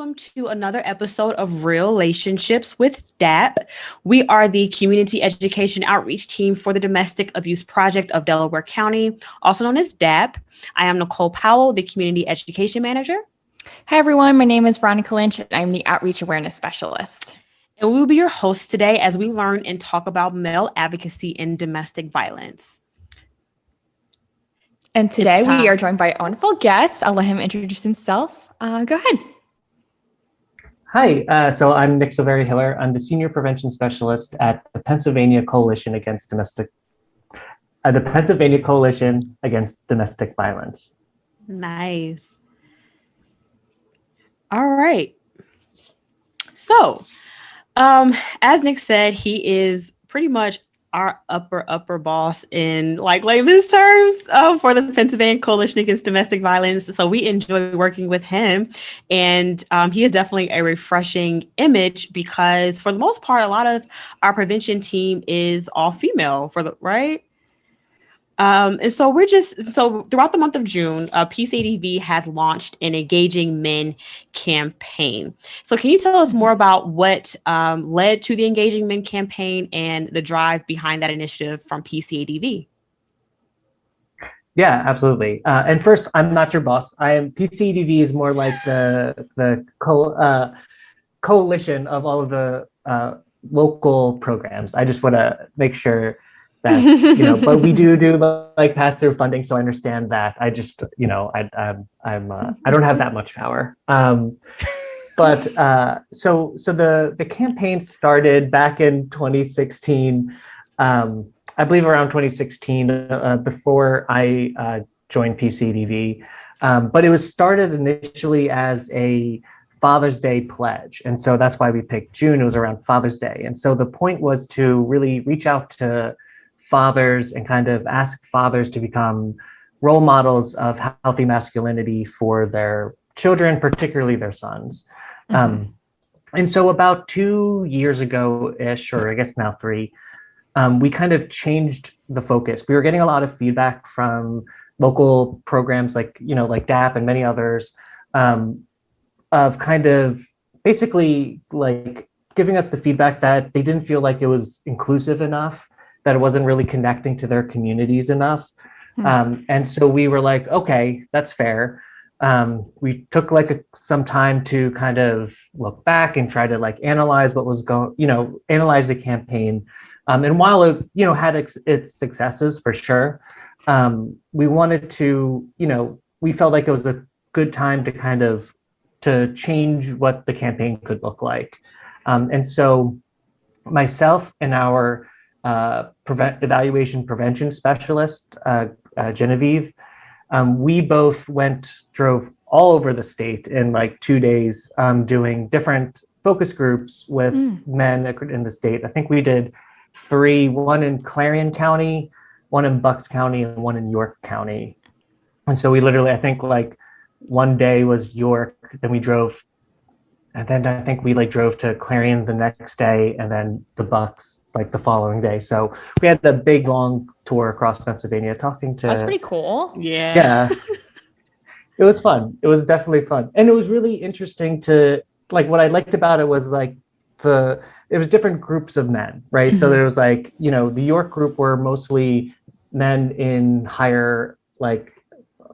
welcome to another episode of Relationships with DAP. We are the Community Education Outreach Team for the Domestic Abuse Project of Delaware County, also known as DAP. I am Nicole Powell, the Community Education Manager. Hi, everyone. My name is Veronica Lynch, and I'm the Outreach Awareness Specialist. And we will be your hosts today as we learn and talk about male advocacy in domestic violence. And today we are joined by a wonderful guest. I'll let him introduce himself. Go ahead. Hi, so I'm Nick Silveri-Hiller. I'm the Senior Prevention Specialist at the Pennsylvania Coalition Against Domestic Violence. Nice. All right. So, as Nick said, he is pretty much our upper boss in like layman's terms for the Pennsylvania Coalition Against Domestic Violence. So we enjoy working with him, and he is definitely a refreshing image because for the most part, a lot of our prevention team is all female right? And so throughout the month of June, PCADV has launched an Engaging Men campaign. So can you tell us more about what led to the Engaging Men campaign and the drive behind that initiative from PCADV? Yeah, absolutely. And first, I'm not your boss. PCADV is more like the coalition of all of the local programs. I just want to make sure that but we do like pass through funding, so I understand that. I just I don't have that much power. But so the campaign started back in 2016. I believe around 2016, before I joined PCDV. But it was started initially as a Father's Day pledge, and so that's why we picked June. It was around Father's Day, and so the point was to really reach out to fathers and kind of ask fathers to become role models of healthy masculinity for their children, particularly their sons. Mm-hmm. And so about 2 years ago-ish, or I guess now 3, we kind of changed the focus. We were getting a lot of feedback from local programs like DAP and many others, of kind of basically like giving us the feedback that they didn't feel like it was inclusive enough, that it wasn't really connecting to their communities enough. And so we were like, okay, that's fair. We took some time to kind of look back and try to analyze what was analyze the campaign. And while it, had its successes for sure, we wanted to, we felt like it was a good time to kind of to change what the campaign could look like. And so myself and our evaluation prevention specialist, Genevieve, we both drove all over the state in 2 days, doing different focus groups with men in the state. I think we did 3, one in Clarion County, one in Bucks County, and one in York County. And so we literally, I think one day was York, then we drove, and then I think we drove to Clarion the next day, and then the Bucks the following day. So we had a big long tour across Pennsylvania talking to. That's pretty cool. Yeah. It was fun. It was definitely fun. And it was really interesting to what I liked about it was it was different groups of men, right? Mm-hmm. So there was the York group were mostly men in higher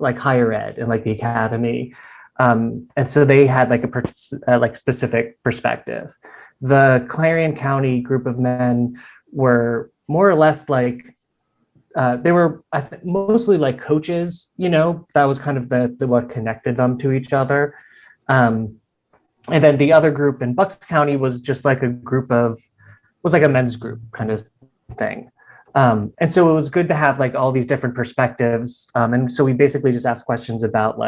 higher ed and the academy. And so they had a specific perspective. The Clarion County group of men were more or less they were mostly coaches, that was kind of the what connected them to each other. And then the other group in Bucks County was just a men's group kind of thing. And so it was good to have all these different perspectives. And so we basically just asked questions about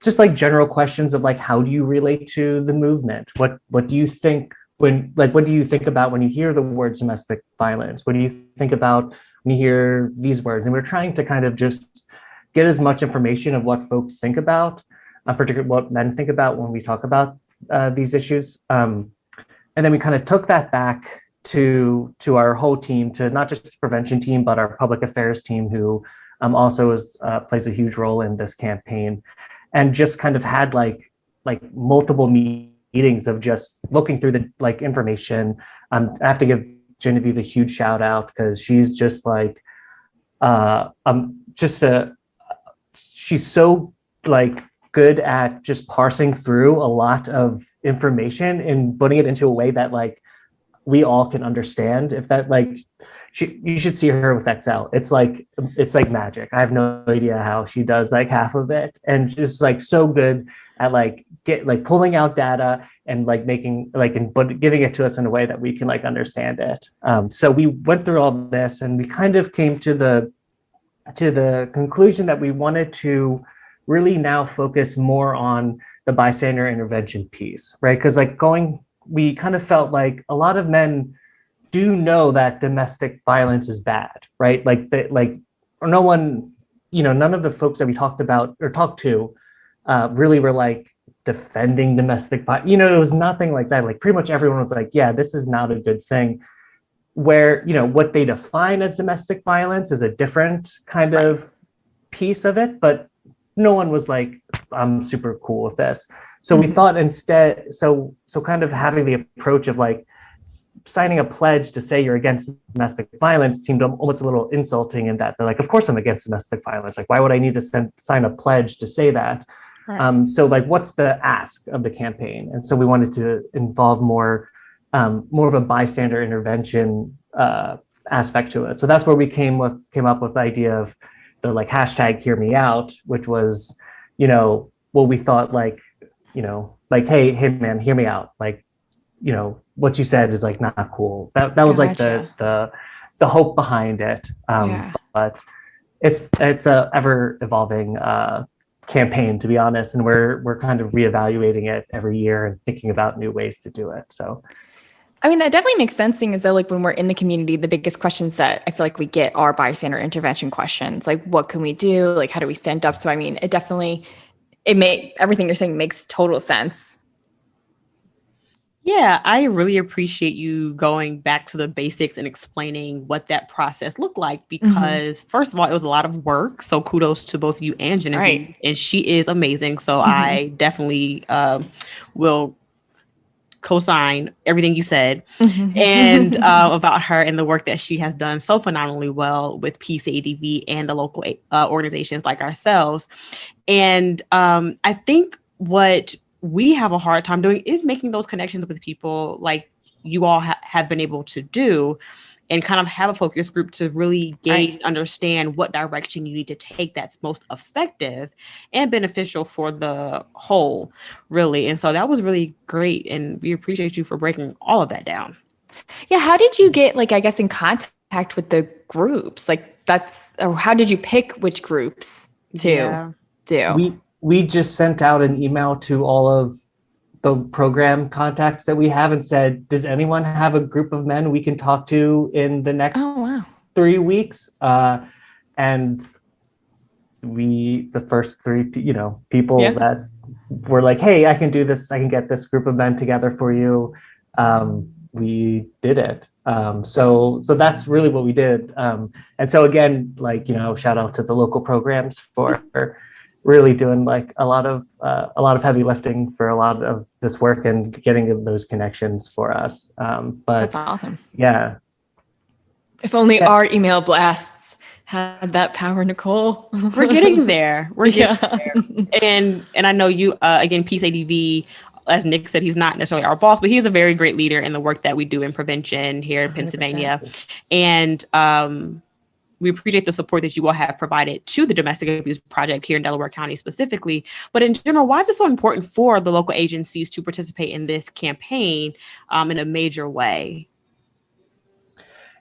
just general questions of how do you relate to the movement? What do you think what do you think about when you hear the words domestic violence? What do you think about when you hear these words? And we're trying to kind of just get as much information of what folks think about, particularly what men think about when we talk about these issues. And then we kind of took that back to our whole team, to not just the prevention team, but our public affairs team, who also plays a huge role in this campaign. And just kind of had like multiple meetings of just looking through the like information. I have to give Genevieve a huge shout out because she's just like just a she's so like good at just parsing through a lot of information and putting it into a way that like we all can understand. If that like you should see her with Excel. It's like magic. I have no idea how she does like half of it, and just like so good at like pulling out data and like making like and but giving it to us in a way that we can like understand it. So we went through all this and we kind of came to the conclusion that we wanted to really now focus more on the bystander intervention piece, right? Because we kind of felt like a lot of men do know that domestic violence is bad, right? Or no one, none of the folks that we talked about or talked to really were like defending domestic violence. It was nothing like that. Like pretty much everyone was like, yeah, this is not a good thing. Where, what they define as domestic violence is a different kind of piece of it, but no one was like, I'm super cool with this. So we thought instead, so kind of having the approach of like signing a pledge to say you're against domestic violence seemed almost a little insulting in that they're like, of course I'm against domestic violence. Like, why would I need to sign a pledge to say that? Right. So like, what's the ask of the campaign? And so we wanted to involve more of a bystander intervention aspect to it. So that's where we came up with the idea of the like hashtag hear me out, which was, what we thought like, hey man, hear me out. Like, what you said is like not cool. That was like the hope behind it. But it's a ever evolving campaign, to be honest, and we're kind of reevaluating it every year and thinking about new ways to do it. So I mean, that definitely makes sense, seeing as though like when we're in the community, the biggest questions that I feel like we get are bystander intervention questions. Like, what can we do? Like, how do we stand up? So, I mean, everything you're saying makes total sense. Yeah, I really appreciate you going back to the basics and explaining what that process looked like, because first of all, it was a lot of work. So kudos to both you and Genevieve. Right. And she is amazing. So I definitely will co-sign everything you said and about her and the work that she has done so phenomenally well with Peace ADV and the local organizations like ourselves. And I think what we have a hard time doing is making those connections with people like you all have been able to do, and kind of have a focus group to really understand what direction you need to take that's most effective and beneficial for the whole, really. And so that was really great. And we appreciate you for breaking all of that down. Yeah. How did you get, like, I guess, in contact with the groups? Like or how did you pick which groups to do? We just sent out an email to all of the program contacts that we have and said, does anyone have a group of men we can talk to in the next 3 weeks? And the first three, people that were like, hey, I can do this. I can get this group of men together for you. We did it. So that's really what we did. And so again, like, shout out to the local programs for really doing like a lot of heavy lifting for a lot of this work and getting those connections for us. But that's awesome. Yeah. If only our email blasts had that power, Nicole. We're getting there. We're getting there. And I know you, again, Peace ADV, as Nick said, he's not necessarily our boss, but he's a very great leader in the work that we do in prevention here in 100%. Pennsylvania. And we appreciate the support that you all have provided to the Domestic Abuse Project here in Delaware County specifically. But in general, why is it so important for the local agencies to participate in this campaign in a major way?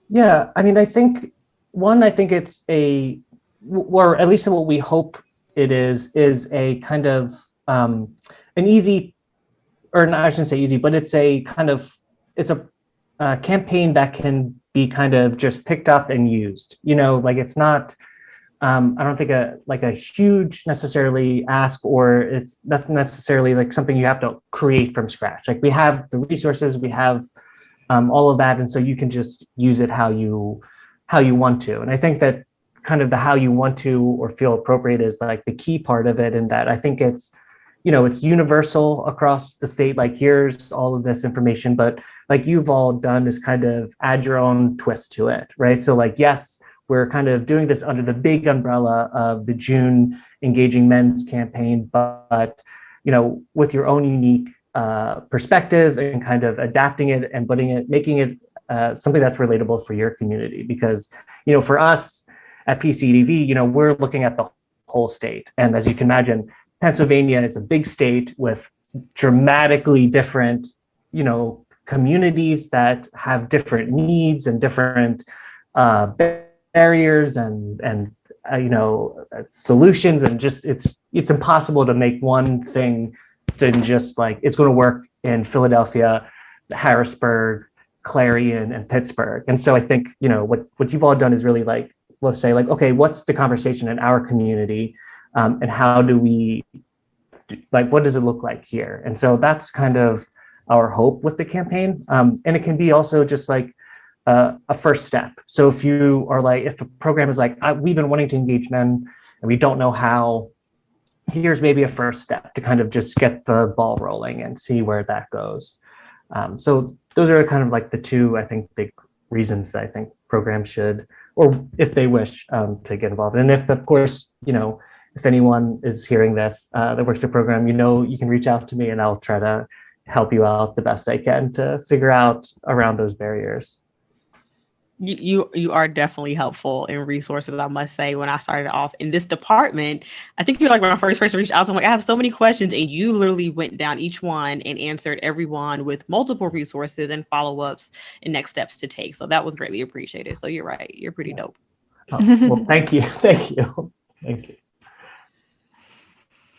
Yeah, I mean, I think it's or at least what we hope it is a kind of an easy, or not, I shouldn't say easy, but it's a campaign that can be kind of just picked up and used, like it's not, I don't think a huge necessarily ask, or that's necessarily like something you have to create from scratch. Like we have the resources, we have all of that. And so you can just use it how you want to. And I think that kind of the how you want to or feel appropriate is like the key part of it. And that I think it's it's universal across the state. Like, here's all of this information, but like you've all done is kind of add your own twist to it, right? So like, yes, we're kind of doing this under the big umbrella of the June Engaging Men's campaign, but with your own unique perspective and kind of adapting it and making it something that's relatable for your community. Because, for us at PCDV, we're looking at the whole state. And as you can imagine, Pennsylvania is a big state with dramatically different, communities that have different needs and different barriers and solutions, and just it's impossible to make one thing than just like it's going to work in Philadelphia, Harrisburg, Clarion, and Pittsburgh. And so I think what you've all done is really like, let's say like, okay, what's the conversation in our community, and how do we what does it look like here? And so that's kind of our hope with the campaign, and it can be also just like a first step. So if you are like, if the program is like, we've been wanting to engage men and we don't know how, here's maybe a first step to kind of just get the ball rolling and see where that goes. So those are kind of like the two, I think, big reasons that I think programs should, or if they wish, to get involved. And if, of course, if anyone is hearing this that works the program, you can reach out to me and I'll try to help you out the best I can to figure out around those barriers. You are definitely helpful in resources, I must say. When I started off in this department, I think you're like my first person to reach out. So I'm like, I have so many questions, and you literally went down each one and answered everyone with multiple resources and follow-ups and next steps to take. So that was greatly appreciated. So you're right. You're pretty dope. Oh, well, thank you. Thank you. Thank you.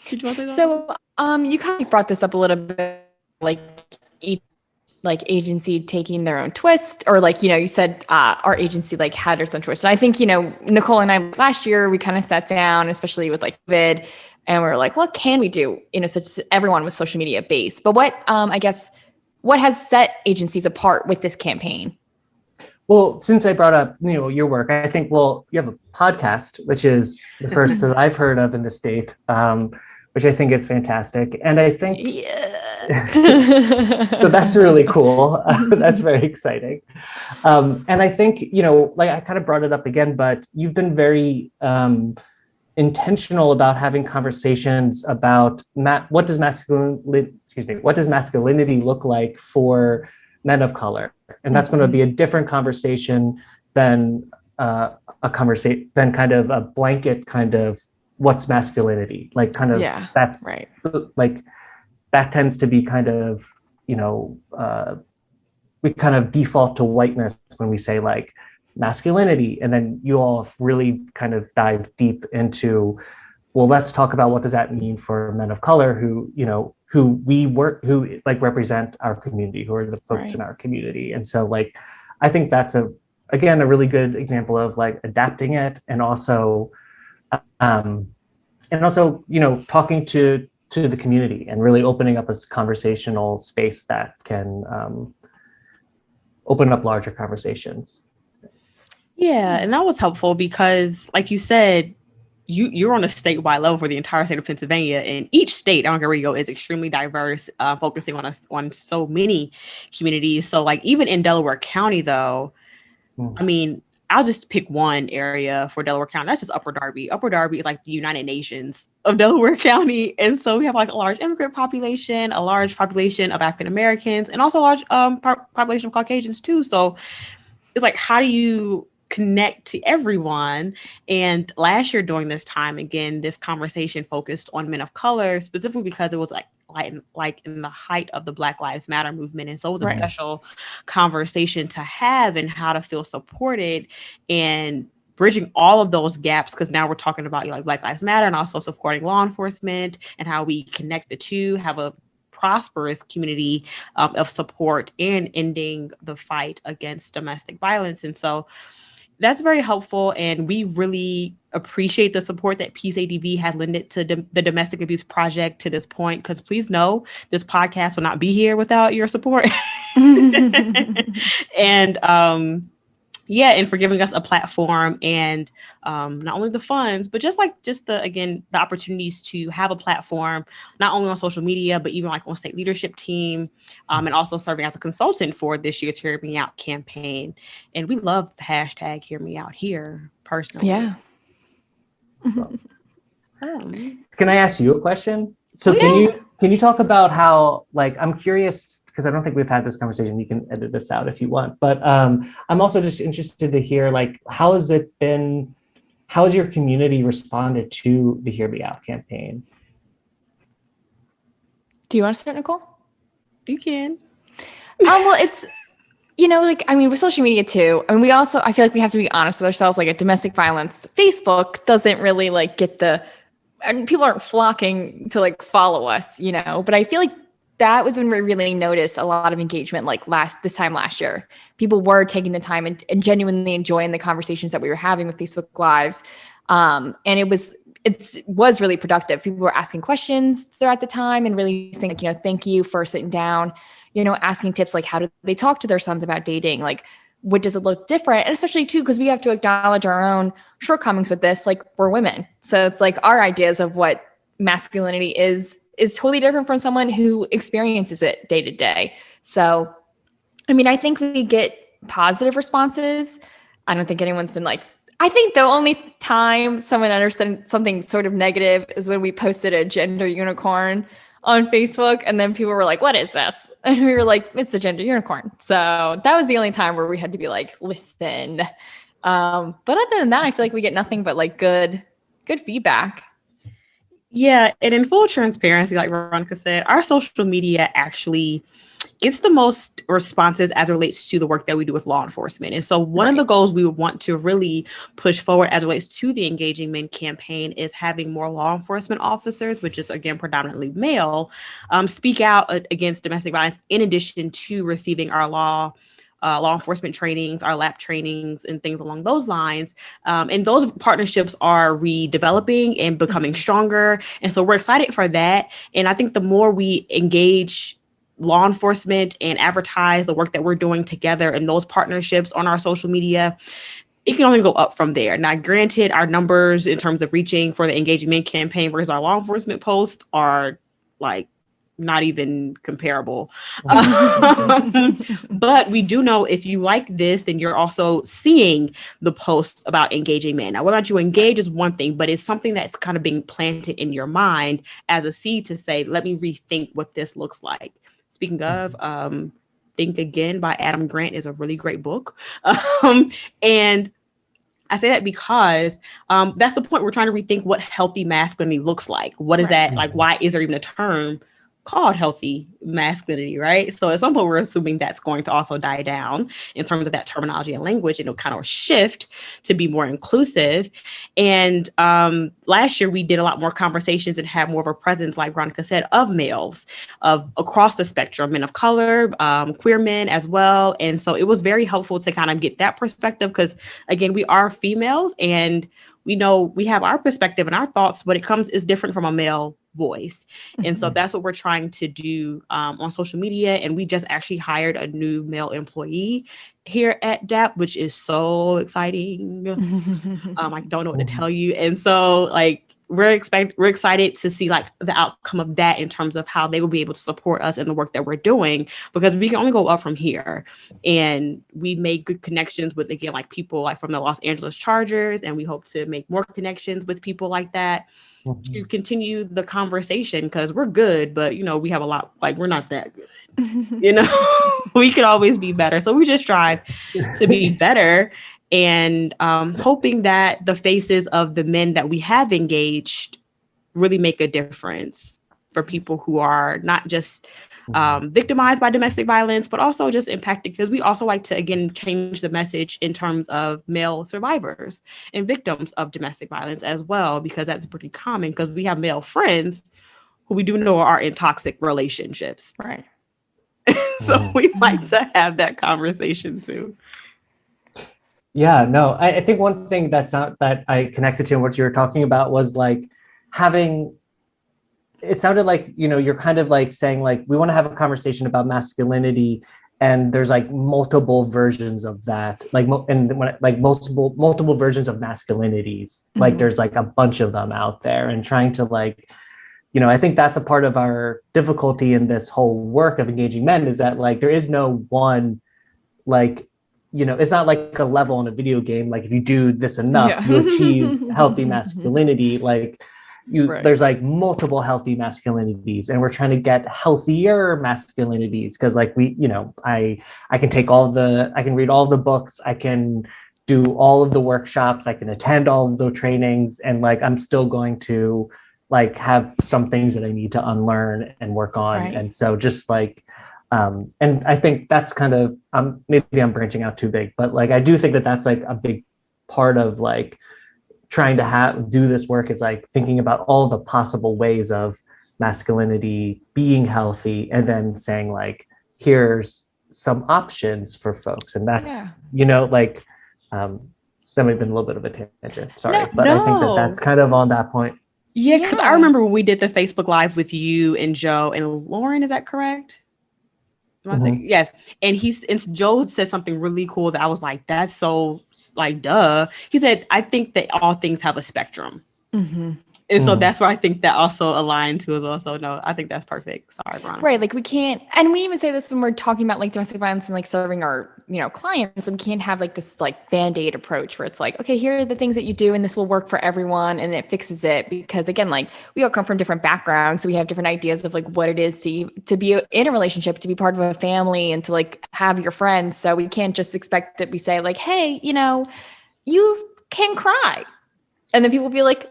Did you want to say that? So you kind of brought this up a little bit, like each agency taking their own twist, or you said our agency had its own twist. And I think, Nicole and I last year, we kind of sat down, especially with COVID, and we were like, what can we do? Such everyone was social media based, but what has set agencies apart with this campaign? Well, since I brought up, your work, I think, you have a podcast, which is the first that I've heard of in the state, which I think is fantastic. And I think, so that's really cool. That's very exciting. And I think, I kind of brought it up again, but you've been very intentional about having conversations about what does masculinity look like for men of color. And that's going to be a different conversation than kind of a blanket kind of what's masculinity, that's right. That tends to be kind of, we kind of default to whiteness when we say masculinity. And then you all really kind of dive deep into, well, let's talk about what does that mean for men of color who represent our community, who are the folks in our community. And so I think that's a really good example of adapting it, and also talking to the community and really opening up a conversational space that can open up larger conversations. Yeah, and that was helpful because, like you said, you're on a statewide level for the entire state of Pennsylvania, and each state, I don't care where you go, is extremely diverse, focusing on so many communities. So even in Delaware County, though, I mean, I'll just pick one area for Delaware County. That's just Upper Darby. Upper Darby is the United Nations of Delaware County. And so we have a large immigrant population, a large population of African Americans, and also a large population of Caucasians too. So it's how do you connect to everyone? And last year during this time, again, this conversation focused on men of color, specifically because it was in the height of the Black Lives Matter movement. And so it was a special conversation to have, and how to feel supported and bridging all of those gaps. Because now we're talking about Black Lives Matter, and also supporting law enforcement, and how we connect the two, have a prosperous community of support, and ending the fight against domestic violence. And so that's very helpful, and we really appreciate the support that PCADV has lended to the Domestic Abuse Project to this point, because please know this podcast will not be here without your support. And Yeah, and for giving us a platform and not only the funds, but just the opportunities to have a platform, not only on social media, but even like on state leadership team, and also serving as a consultant for this year's Hear Me Out campaign. And we love the hashtag Hear Me Out here personally. Yeah. So, Um, can I ask you a question? So Oh, can you talk about how, like, I'm curious because I don't think we've had this conversation. You can edit this out if you want, but I'm also just interested to hear, like, how has it been? How has your community responded to the Hear Me Out campaign? Do you want to start, Nicole? you can. Well, it's, like, I mean, with social media too. I mean, I feel like we have to be honest with ourselves. Like, at domestic violence, Facebook doesn't really like and people aren't flocking to like follow us, but I feel like that was when we really noticed a lot of engagement, like this time last year. People were taking the time and genuinely enjoying the conversations that we were having with Facebook Lives. And it was really productive. People were asking questions throughout the time and really saying, like, thank you for sitting down, asking tips, like, how do they talk to their sons about dating? Like, what does it look different? And especially too, because we have to acknowledge our own shortcomings with this. Like, we're women. So it's like our ideas of what masculinity is totally different from someone who experiences it day to day. So, I mean, I think we get positive responses. I don't think anyone's been like, I think the only time someone understood something sort of negative is when we posted a gender unicorn on Facebook, and then people were like, what is this? And we were like, it's the gender unicorn. So that was the only time where we had to be like, listen. But other than that, I feel like we get nothing but like good feedback. Yeah, and in full transparency, like Veronica said, our social media actually gets the most responses as it relates to the work that we do with law enforcement. And so one of the goals we would want to really push forward as it relates to the Engaging Men campaign is having more law enforcement officers, which is, again, predominantly male, speak out against domestic violence in addition to receiving our law enforcement trainings, our lap trainings, and things along those lines. And those partnerships are redeveloping and becoming stronger. And so we're excited for that. And I think the more we engage law enforcement and advertise the work that we're doing together and those partnerships on our social media, it can only go up from there. Now, granted, our numbers in terms of reaching for the Engaging Men campaign versus our law enforcement posts are like not even comparable. But we do know if you like this, then you're also seeing the posts about engaging men. Now, whether or not you engage is one thing, but it's something that's kind of being planted in your mind as a seed to say, let me rethink what this looks like. Speaking of, Think Again by Adam Grant is a really great book. And I say that because that's the point. We're trying to rethink what healthy masculinity looks like. What is that? Like, why is there even a term called healthy masculinity, right? So at some point, we're assuming that's going to also die down in terms of that terminology and language, and it'll kind of shift to be more inclusive. And last year, we did a lot more conversations and had more of a presence, like Veronica said, of males of across the spectrum, men of color, queer men as well. And so it was very helpful to kind of get that perspective because, again, we are females and we know we have our perspective and our thoughts, but it is different from a male voice. And so that's what we're trying to do on social media. And we just actually hired a new male employee here at DAP, which is so exciting. I don't know what to tell you. And so we're excited to see like the outcome of that in terms of how they will be able to support us in the work that we're doing, because we can only go up from here. And we've made good connections with, again, like people like from the Los Angeles Chargers, and we hope to make more connections with people like that to continue the conversation, because we're good, but we have a lot, like we're not that good. We could always be better. So we just strive to be better. And hoping that the faces of the men that we have engaged really make a difference for people who are not just victimized by domestic violence, but also just impacted, because we also like to, again, change the message in terms of male survivors and victims of domestic violence as well, because that's pretty common, because we have male friends who we do know are in toxic relationships. Right. So we like to have that conversation too. Yeah, no, I think one thing that I connected to in what you were talking about was like it sounded like, you're kind of like saying like, we want to have a conversation about masculinity and there's like multiple versions of that, like multiple versions of masculinities. Like there's like a bunch of them out there, and trying to like, I think that's a part of our difficulty in this whole work of engaging men, is that like there is no one, like, it's not like a level in a video game. Like if you do this enough, you achieve healthy masculinity. Like there's like multiple healthy masculinities, and we're trying to get healthier masculinities, because like I can I can read all the books, I can do all of the workshops, I can attend all of the trainings, and like I'm still going to like have some things that I need to unlearn and work on. Right. And so just like and I think that's kind of maybe I'm branching out too big, but like I do think that that's like a big part of like trying to do this work, is like thinking about all the possible ways of masculinity being healthy, and then saying like, here's some options for folks. And that's like that might have been a little bit of a tangent, sorry. I think that that's kind of on that point. Yeah, because I remember when we did the Facebook Live with you and Joe and Lauren, is that correct? Yes. And Joe said something really cool that I was like, that's so like, duh. He said, I think that all things have a spectrum. And so that's where I think that also aligned to as well. So no, I think that's perfect. Sorry, Veronica. Right. Like we can't, and we even say this when we're talking about like domestic violence and like serving our, clients, and we can't have like this like Band-Aid approach where it's like, okay, here are the things that you do and this will work for everyone and it fixes it. Because again, like we all come from different backgrounds. So we have different ideas of like what it is to be in a relationship, to be part of a family, and to like have your friends. So we can't just expect that we say like, hey, you can cry. And then people will be like,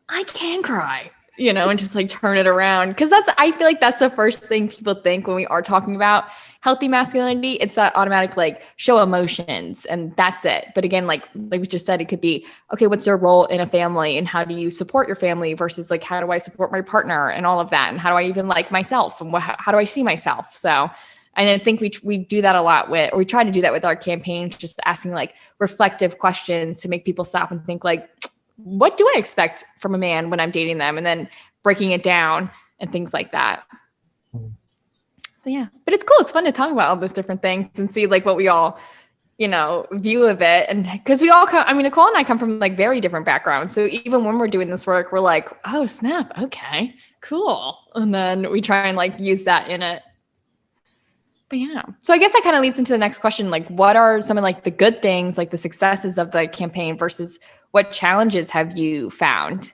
I can cry, and just like turn it around. Cause I feel like that's the first thing people think when we are talking about healthy masculinity. It's that automatic, like show emotions and that's it. But again, like we just said, it could be, okay, what's your role in a family and how do you support your family versus like, how do I support my partner and all of that? And how do I even like myself and how do I see myself? So, and I think we do that a lot or we try to do that with our campaigns, just asking like reflective questions to make people stop and think like, what do I expect from a man when I'm dating them? And then breaking it down and things like that. So yeah, but it's cool. It's fun to talk about all those different things and see like what we all, view of it. And because we all Nicole and I come from like very different backgrounds. So even when we're doing this work, we're like, oh snap. Okay, cool. And then we try and like use that in it. But yeah. So I guess that kind of leads into the next question. Like what are some of like the good things, like the successes of the campaign versus what challenges have you found?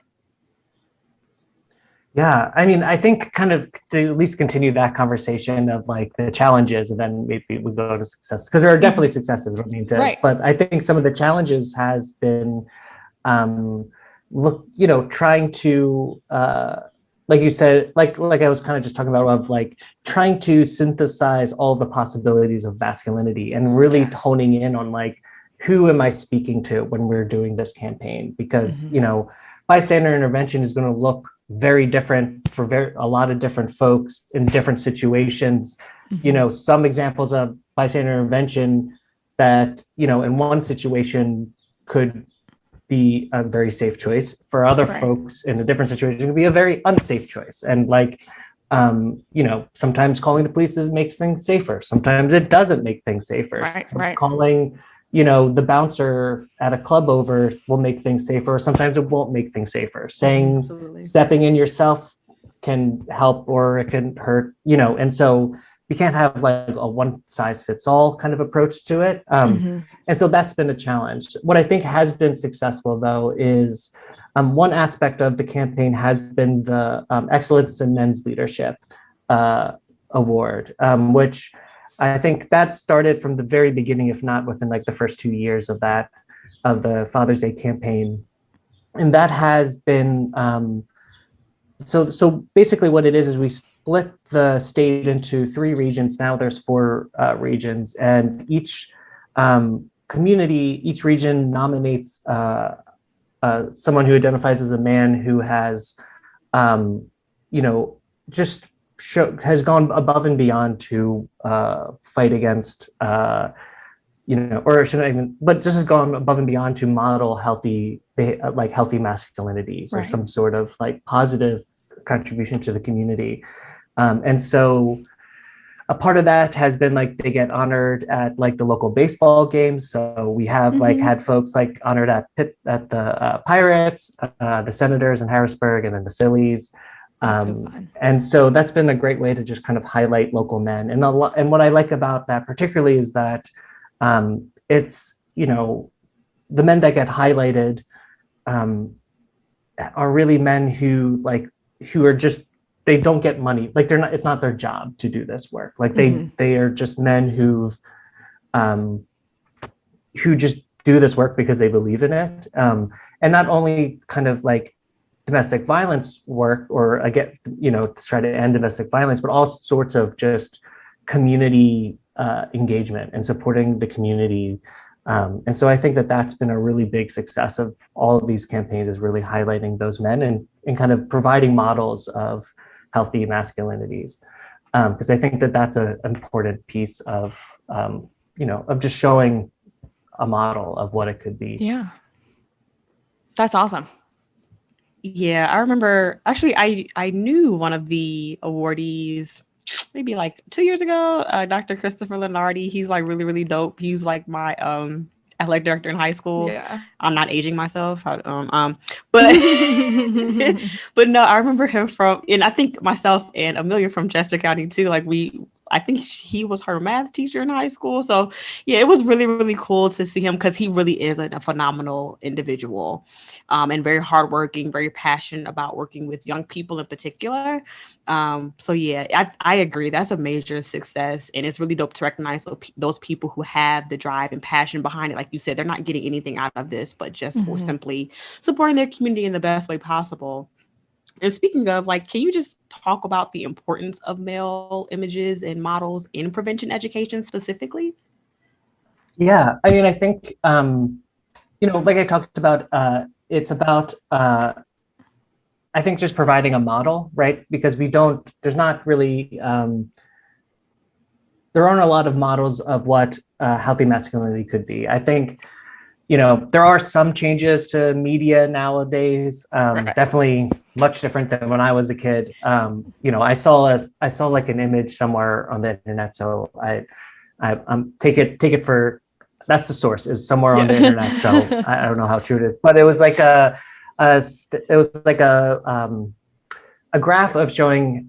Yeah, I think kind of to at least continue that conversation of like the challenges, and then maybe we go to success, because there are definitely successes. I don't mean to, right. But I think some of the challenges has been, trying to, like you said, like I was kind of just talking about, of like trying to synthesize all the possibilities of masculinity and really honing in on like, who am I speaking to when we're doing this campaign? Because, bystander intervention is going to look very different for a lot of different folks in different situations. Some examples of bystander intervention that, in one situation could be a very safe choice. For other folks in a different situation, it could be a very unsafe choice. And like, sometimes calling the police makes things safer. Sometimes it doesn't make things safer. Calling the bouncer at a club over will make things safer. Sometimes it won't make things safer. Stepping in yourself can help or it can hurt, and so we can't have like a one size fits all kind of approach to it. And so that's been a challenge. What I think has been successful though is one aspect of the campaign has been the Excellence in Men's Leadership Award, which I think that started from the very beginning, if not within like the first 2 years of the Father's Day campaign. And that has been, so basically what it is we split the state into 3 regions. Now there's 4 regions, and each region nominates someone who identifies as a man who has, has gone above and beyond to fight against, or shouldn't even, but just has gone above and beyond to model healthy masculinities or some sort of like positive contribution to the community. And so a part of that has been like they get honored at like the local baseball games. So we have like had folks like honored at the Pirates, the Senators in Harrisburg, and then the Phillies. And so that's been a great way to just kind of highlight local men. And what I like about that particularly is that it's, you know, the men that get highlighted are really men who are just, they don't get money. Like it's not their job to do this work. Like they are just men who just do this work because they believe in it. And not only kind of like domestic violence work or again, you know, to try to end domestic violence, but all sorts of just community engagement and supporting the community. And so I think that that's been a really big success of all of these campaigns, is really highlighting those men and kind of providing models of healthy masculinities. Because I think that that's an important piece of, you know, of just showing a model of what it could be. Yeah. That's awesome. Yeah, I remember actually I knew one of the awardees maybe like 2 years ago, Dr. Christopher Lenardi. He's like really, really dope. He was like my athletic director in high school. Yeah. I'm not aging myself. But but no, I remember him from, and I think myself and Amelia from Chester County too. Like I think he was her math teacher in high school. So yeah, it was really, really cool to see him because he really is a phenomenal individual, and very hardworking, very passionate about working with young people in particular. So yeah, I agree. That's a major success, and it's really dope to recognize those people who have the drive and passion behind it. Like you said, they're not getting anything out of this, but just for simply supporting their community in the best way possible. And speaking of, like, can you just talk about the importance of male images and models in prevention education specifically? Yeah, I mean, I think, you know, like I talked about, it's about, I think just providing a model, right? Because there's not really, there aren't a lot of models of what healthy masculinity could be. I think, you know, there are some changes to media nowadays, definitely much different than when I was a kid. You know, I saw like an image somewhere on the internet, so I'm take it for, that's the source, is somewhere on the internet. So I don't know how true it is, but it was like a graph of showing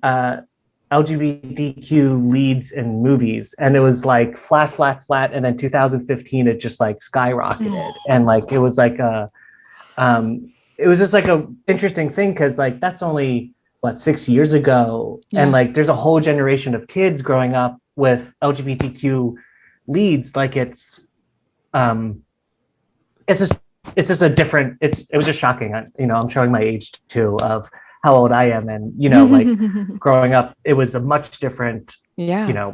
LGBTQ leads in movies, and it was like flat, and then 2015 it just like skyrocketed, and like it was like it was just like a interesting thing because like that's only what 6 years ago, and like there's a whole generation of kids growing up with LGBTQ leads. Like it's just a different. It was just shocking. You know, I'm showing my age too of how old I am, and you know, like growing up, it was a much different. You know,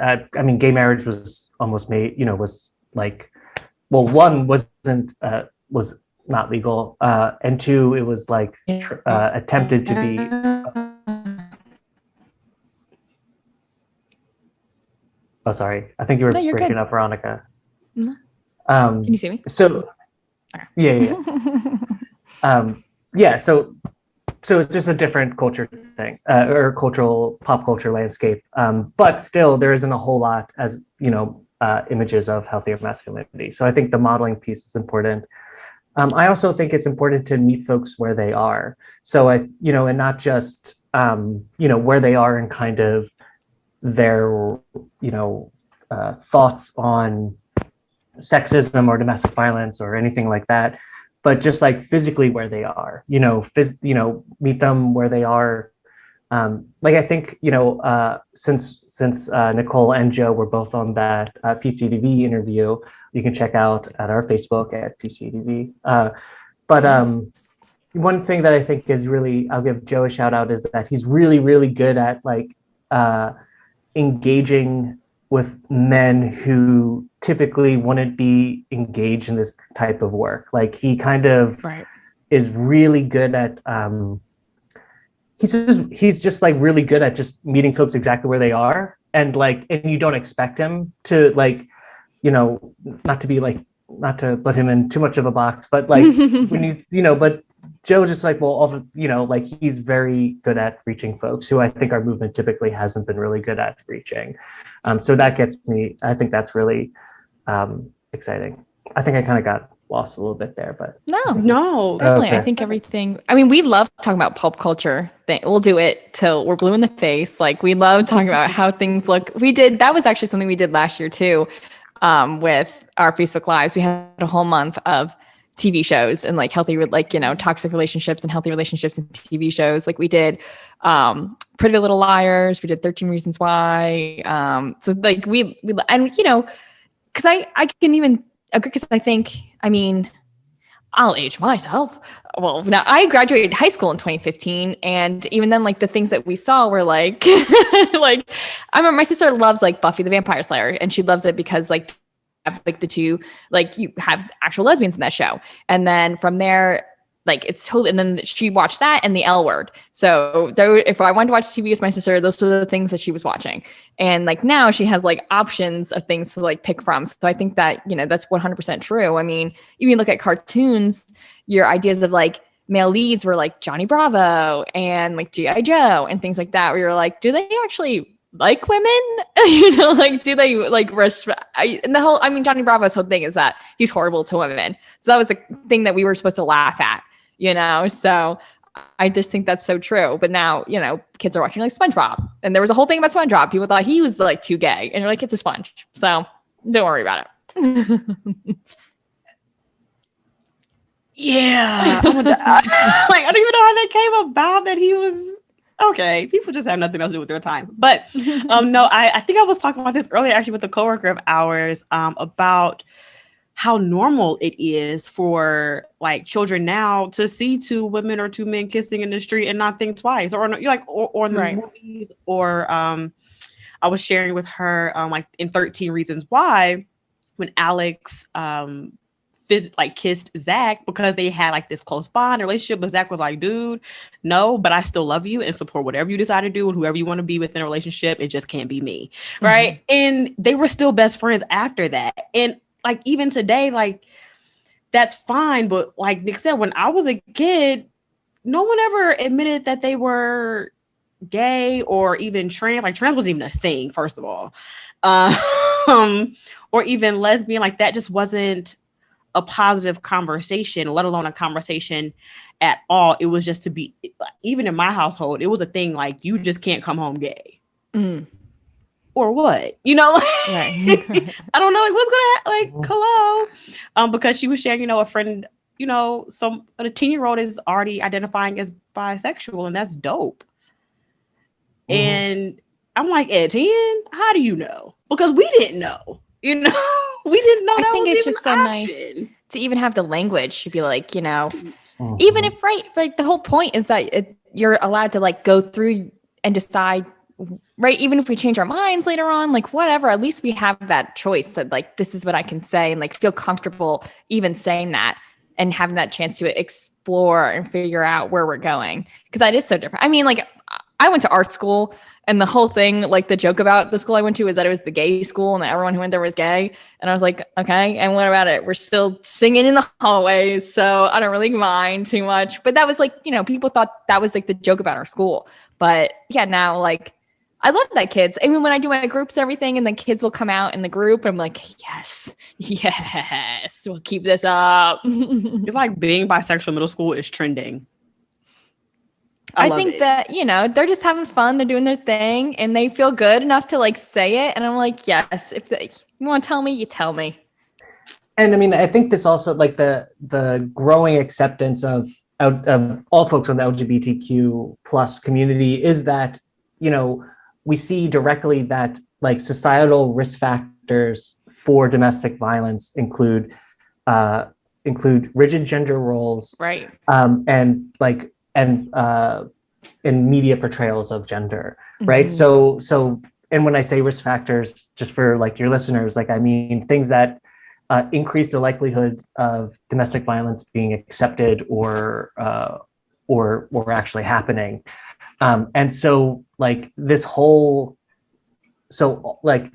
I mean, gay marriage was almost made. You know, was like, well, one was not legal, and two, it was like attempted to be. Oh, sorry. I think you were breaking up, Veronica. No. Can you see me? So, yeah. Yeah. So it's just a different culture thing, or pop culture landscape. But still, there isn't a whole lot, as you know, images of healthier masculinity. So I think the modeling piece is important. I also think it's important to meet folks where they are. So and not just where they are and kind of their thoughts on sexism or domestic violence or anything like that, but just like physically where they are, meet them where they are. Like I think, since Nicole and Joe were both on that PCDV interview, you can check out at our Facebook at PCDV. But one thing that I think is really, I'll give Joe a shout out, is that he's really, really good at like engaging with men who typically wouldn't be engaged in this type of work. Like he kind of is really good at, he's just like really good at just meeting folks exactly where they are. And you don't expect him to not to put him in too much of a box, but like when but Joe just like, well, like he's very good at reaching folks who I think our movement typically hasn't been really good at reaching. So that gets me, I think that's really exciting. I think I kind of got lost a little bit there, but No. definitely. Okay. I think everything, I mean, we love talking about pulp culture thing. We'll do it till we're blue in the face. Like we love talking about how things look. That was actually something we did last year too, with our Facebook Lives. We had a whole month of TV shows and like toxic relationships and healthy relationships in TV shows. Like we did Pretty Little Liars, we did 13 Reasons Why. So like and because I can even agree, because I think, I mean, I'll age myself. Well, now I graduated high school in 2015, and even then, like the things that we saw were like, like I remember my sister loves like Buffy the Vampire Slayer, and she loves it because like the two, like you have actual lesbians in that show, and then from there, like it's totally. And then she watched that and the L Word. So if I wanted to watch TV with my sister, those were the things that she was watching. And like now she has like options of things to like pick from. So I think that, that's 100% true. I mean, even look at cartoons, your ideas of like male leads were like Johnny Bravo and like G.I. Joe and things like that, where you're like, do they actually like women? Like, do they like respect? Johnny Bravo's whole thing is that he's horrible to women. So that was the thing that we were supposed to laugh at, so I just think that's so true. But now, kids are watching like SpongeBob, and there was a whole thing about SpongeBob. People thought he was like too gay, and you're like, it's a sponge. So don't worry about it. Yeah. I don't even know how that came about, that he was okay. People just have nothing else to do with their time. But no, I think I was talking about this earlier actually with a coworker of ours about how normal it is for like children now to see two women or two men kissing in the street and not think twice, or in the movies, or I was sharing with her like in 13 Reasons Why, when Alex kissed Zach because they had like this close bond relationship, but Zach was like, dude, no, but I still love you and support whatever you decide to do and whoever you want to be within a relationship. It just can't be me. Right. And they were still best friends after that. And like, even today, like, that's fine. But like Nick said, when I was a kid, no one ever admitted that they were gay or even trans. Like, trans wasn't even a thing, first of all. Or even lesbian. Like, that just wasn't a positive conversation, let alone a conversation at all. It was just to be, even in my household, it was a thing like, you just can't come home gay. Or what, right. I don't know, like, what's gonna hello, because she was sharing, a friend, a 10-year-old is already identifying as bisexual, and that's dope. And I'm like, at 10, how do you know? Because we didn't know, we didn't know. I think it's just so nice to even have the language to be like, even if like the whole point is that you're allowed to like go through and decide. Right. Even if we change our minds later on, like whatever, at least we have that choice that like, this is what I can say, and like feel comfortable even saying that and having that chance to explore and figure out where we're going. Cause that is so different. I mean, like I went to art school, and the whole thing, like the joke about the school I went to is that it was the gay school and that everyone who went there was gay. And I was like, okay. And what about it? We're still singing in the hallways. So I don't really mind too much, but that was like, people thought that was like the joke about our school. But yeah, now like, I love that kids. I mean, when I do my groups and everything, and then kids will come out in the group, I'm like, yes, we'll keep this up. It's like being bisexual middle school is trending. I think that, they're just having fun. They're doing their thing, and they feel good enough to like say it. And I'm like, yes, if you want to tell me, you tell me. And I mean, I think this also, like the growing acceptance of all folks on the LGBTQ plus community is that, we see directly that like societal risk factors for domestic violence include rigid gender roles, right? And media portrayals of gender, right? So and when I say risk factors, just for like your listeners, like I mean things that increase the likelihood of domestic violence being accepted or actually happening. And so like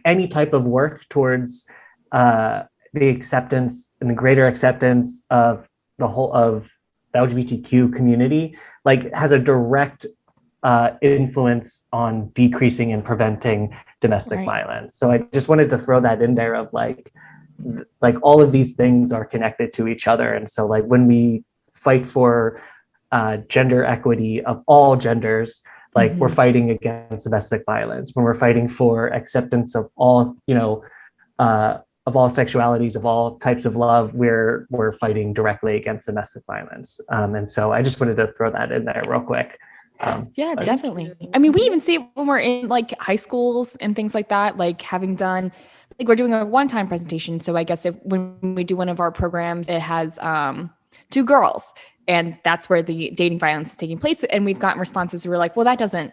any type of work towards the acceptance and the greater acceptance of the whole of the LGBTQ community, like has a direct influence on decreasing and preventing domestic violence. So I just wanted to throw that in there of like all of these things are connected to each other. And so like when we fight for gender equity of all genders, like we're fighting against domestic violence. When we're fighting for acceptance of all, of all sexualities, of all types of love, we're fighting directly against domestic violence. And so I just wanted to throw that in there real quick. Yeah, definitely. I mean, we even see it when we're in like high schools and things like that, like having done, like we're doing a one-time presentation. So I guess when we do one of our programs, it has 2 girls, and that's where the dating violence is taking place. And we've gotten responses who were like, well, that doesn't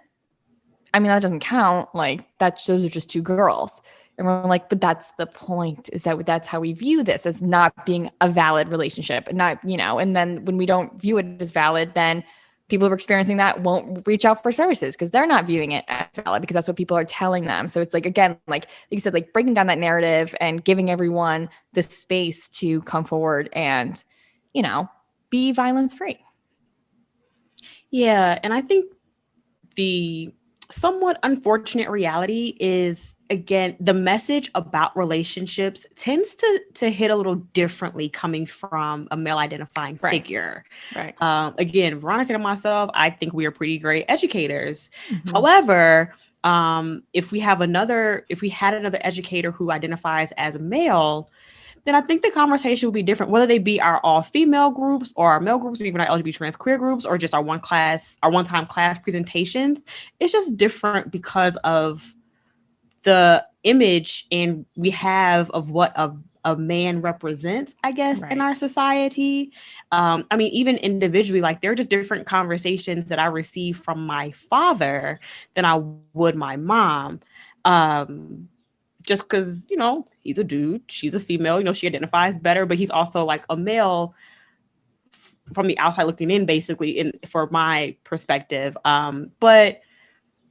count. Like those are just 2 girls. And we're like, but that's the point, is that's how we view this, as not being a valid relationship, and not, and then when we don't view it as valid, then people who are experiencing that won't reach out for services because they're not viewing it as valid, because that's what people are telling them. So it's like, again, like you said, like breaking down that narrative and giving everyone the space to come forward and, be violence free. Yeah. And I think the somewhat unfortunate reality is, again, the message about relationships tends to hit a little differently coming from a male identifying figure. Right. Again, Veronica and myself, I think we are pretty great educators. However, if we had another educator who identifies as a male, then I think the conversation would be different, whether they be our all female groups or our male groups, or even our LGBT trans queer groups, or just our one-time class presentations. It's just different because of the image and we have of what a man represents, I guess, in our society. I mean, even individually, like there are just different conversations that I receive from my father than I would my mom. Just because, he's a dude, she's a female, she identifies better, but he's also like a male from the outside looking in, basically, for my perspective. But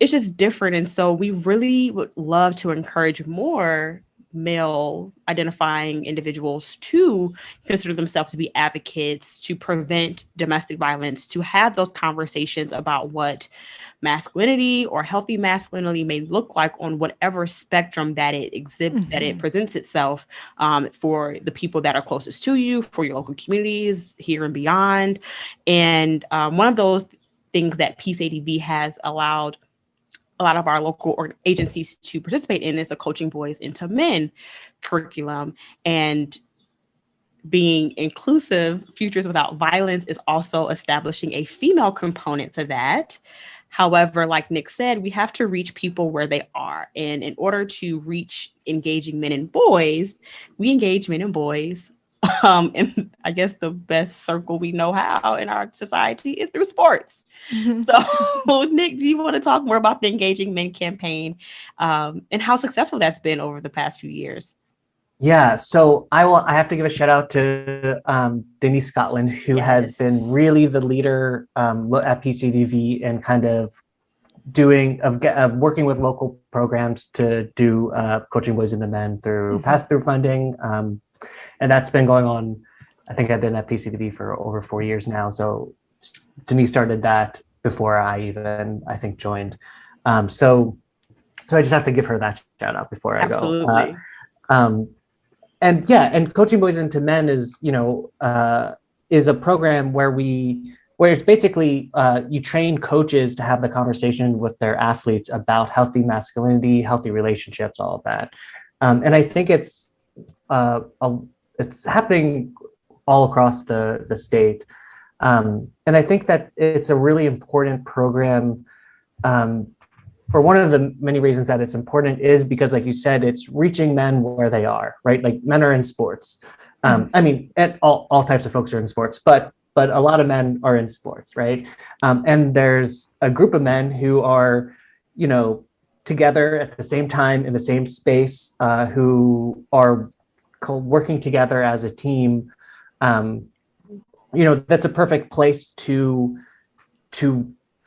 it's just different. And so we really would love to encourage more male identifying individuals to consider themselves to be advocates, to prevent domestic violence, to have those conversations about what masculinity or healthy masculinity may look like on whatever spectrum that it that it presents itself, for the people that are closest to you, for your local communities here and beyond. And one of those things that Peace ADV has allowed a lot of our local agencies to participate in is the Coaching Boys into Men curriculum. And being inclusive, Futures Without Violence is also establishing a female component to that. However, like Nick said, we have to reach people where they are. And in order to reach engaging men and boys, we engage men and boys. And I guess the best circle we know how in our society is through sports. So, Nick, do you want to talk more about the Engaging Men campaign, and how successful that's been over the past few years? Yeah, so I have to give a shout out to Denise Scotland, who has been really the leader at PCDV and kind of working with local programs to do Coaching Boys into Men through pass-through funding. And that's been going on. I think I've been at PCDV for over 4 years now. So Denise started that before I think joined. So I just have to give her that shout out before I go. And Coaching Boys into Men is a program where it's basically you train coaches to have the conversation with their athletes about healthy masculinity, healthy relationships, all of that. And I think it's happening all across the state. And I think that it's a really important program. For one of the many reasons that it's important is because, like you said, it's reaching men where they are, right? Like men are in sports. I mean, all types of folks are in sports, but a lot of men are in sports, right? And there's a group of men who are, together at the same time in the same space, who are working together as a team. That's a perfect place to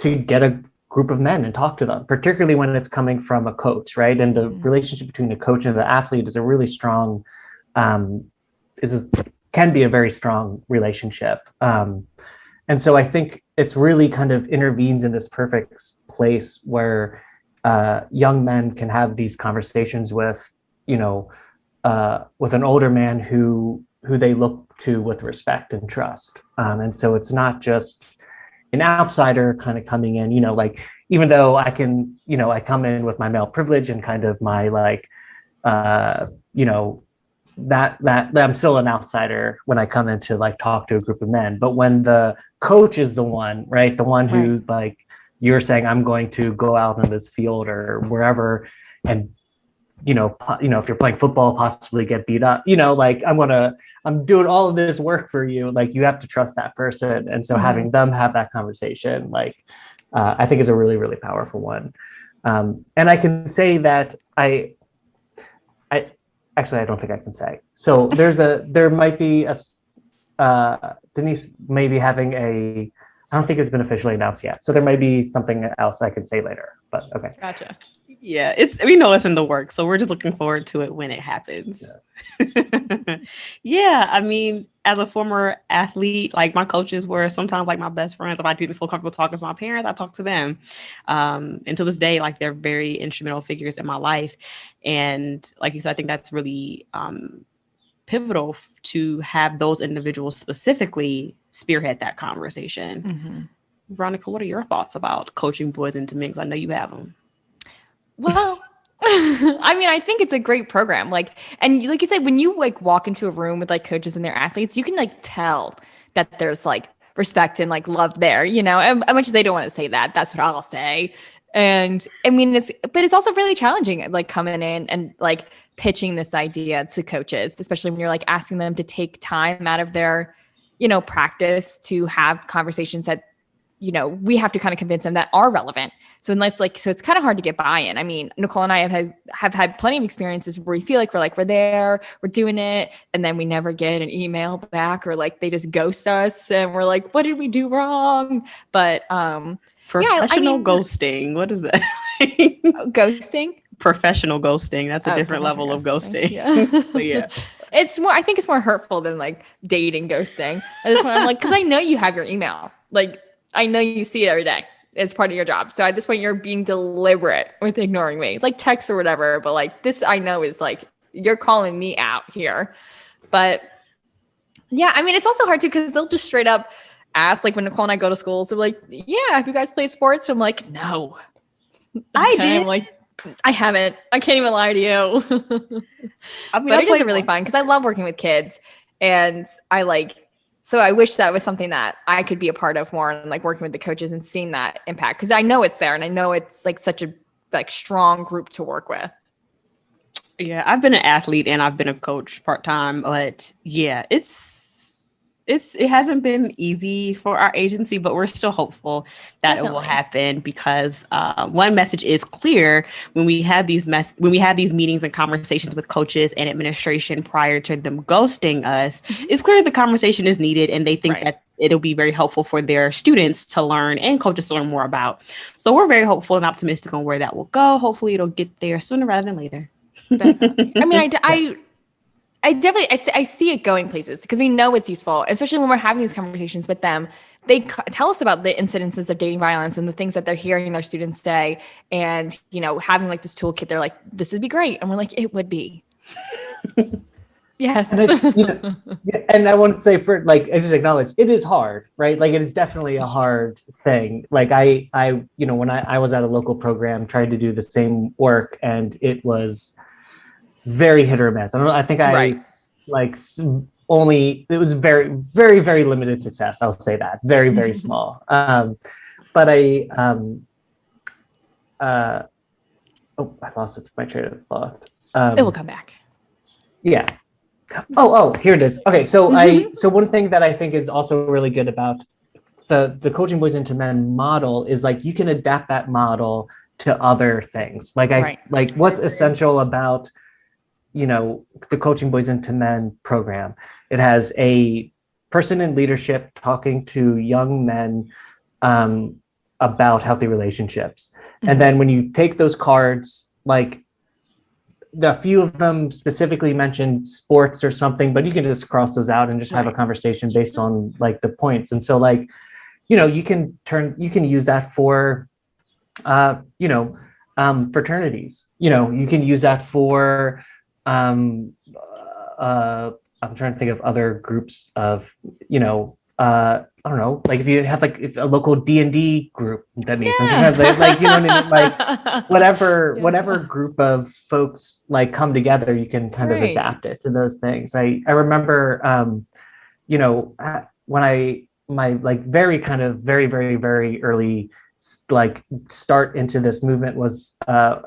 get a group of men and talk to them, particularly when it's coming from a coach, right? And the relationship between the coach and the athlete is a really strong, can be a very strong relationship. And so I think it's really kind of intervenes in this perfect place where young men can have these conversations with, with an older man who they look to with respect and trust. And so it's not just an outsider kind of coming in, like, even though I can, I come in with my male privilege and kind of my like, that I'm still an outsider when I come in to like talk to a group of men. But when the coach is the one, right, the one who's like, you're saying, I'm going to go out in this field or wherever, and if you're playing football, possibly get beat up, like I'm doing all of this work for you. Like, you have to trust that person. And so having them have that conversation, like, I think is a really, really powerful one. And I can say that I actually, I don't think I can say. So there might be Denise may be having I don't think it's been officially announced yet. So there might be something else I can say later, but okay. Gotcha. Yeah, we know it's in the works, so we're just looking forward to it when it happens. Yeah, I mean, as a former athlete, like, my coaches were sometimes like my best friends. If I didn't feel comfortable talking to my parents, I talked to them. And to this day, like, they're very instrumental figures in my life. And like you said, I think that's really pivotal to have those individuals specifically spearhead that conversation. Veronica, what are your thoughts about coaching boys into men? 'Cause I know you have them. Well, I mean, I think it's a great program. Like, and like you said, when you like walk into a room with like coaches and their athletes, you can like tell that there's like respect and like love there, and as much as they don't want to say that, that's what I'll say. And I mean, but it's also really challenging, like coming in and like pitching this idea to coaches, especially when you're like asking them to take time out of their, practice to have conversations that, we have to kind of convince them that are relevant. So it's kind of hard to get buy-in. I mean, Nicole and I have had plenty of experiences where we feel like we're there, we're doing it, and then we never get an email back, or like they just ghost us and we're like, what did we do wrong? But professional ghosting. What is that? Ghosting? Professional ghosting. That's a different level of ghosting. Yeah. But yeah. I think it's more hurtful than like dating ghosting. At this point, I'm like, because I know you have your email. Like, I know you see it every day. It's part of your job. So at this point, you're being deliberate with ignoring me, like text or whatever. But like this, I know is like, you're calling me out here. But yeah, I mean, it's also hard too, because they'll just straight up ask, like when Nicole and I go to school, so like, yeah, have you guys played sports? I'm like, no. I did. I'm like, I haven't. I can't even lie to you. I mean, but it is really fun because I love working with kids, and so I wish that was something that I could be a part of more, and like working with the coaches and seeing that impact, because I know it's there and I know it's like such a like strong group to work with. Yeah, I've been an athlete and I've been a coach part-time, but yeah, it hasn't been easy for our agency, but we're still hopeful that It will happen, because one message is clear when we have these meetings and conversations with coaches and administration prior to them ghosting us. It's clear the conversation is needed, and they think that it'll be very helpful for their students to learn and coaches to learn more about. So we're very hopeful and optimistic on where that will go. Hopefully it'll get there sooner rather than later. Definitely. I mean, I definitely see it going places, because we know it's useful, especially when we're having these conversations with them. They tell us about the incidences of dating violence and the things that they're hearing their students say, and having like this toolkit, they're like, this would be great, and we're like, it would be. Yes. And I want to say, for like, I just acknowledge it is hard, right? Like, it is definitely a hard thing. Like I when I was at a local program trying to do the same work, and it was very hit or miss. I don't know. I think it was very, very, very limited success. I'll say that, very, very small. But I lost my train of thought. It will come back. Yeah. Oh, here it is. Okay. So so one thing that I think is also really good about the Coaching Boys into Men model is like, you can adapt that model to other things. Like what's essential about the Coaching Boys into Men program. It has a person in leadership talking to young men about healthy relationships. And then when you take those cards, like a few of them specifically mentioned sports or something, but you can just cross those out and just have a conversation based on like the points. And so like, you can use that for fraternities. You can use that for I'm trying to think of other groups of I don't know, like if you have if a local D&D group, that means I'm just trying to like you know what I mean, like whatever group of folks like come together, you can kind of adapt it to those things. I remember when my like very kind of very very very early like start into this movement was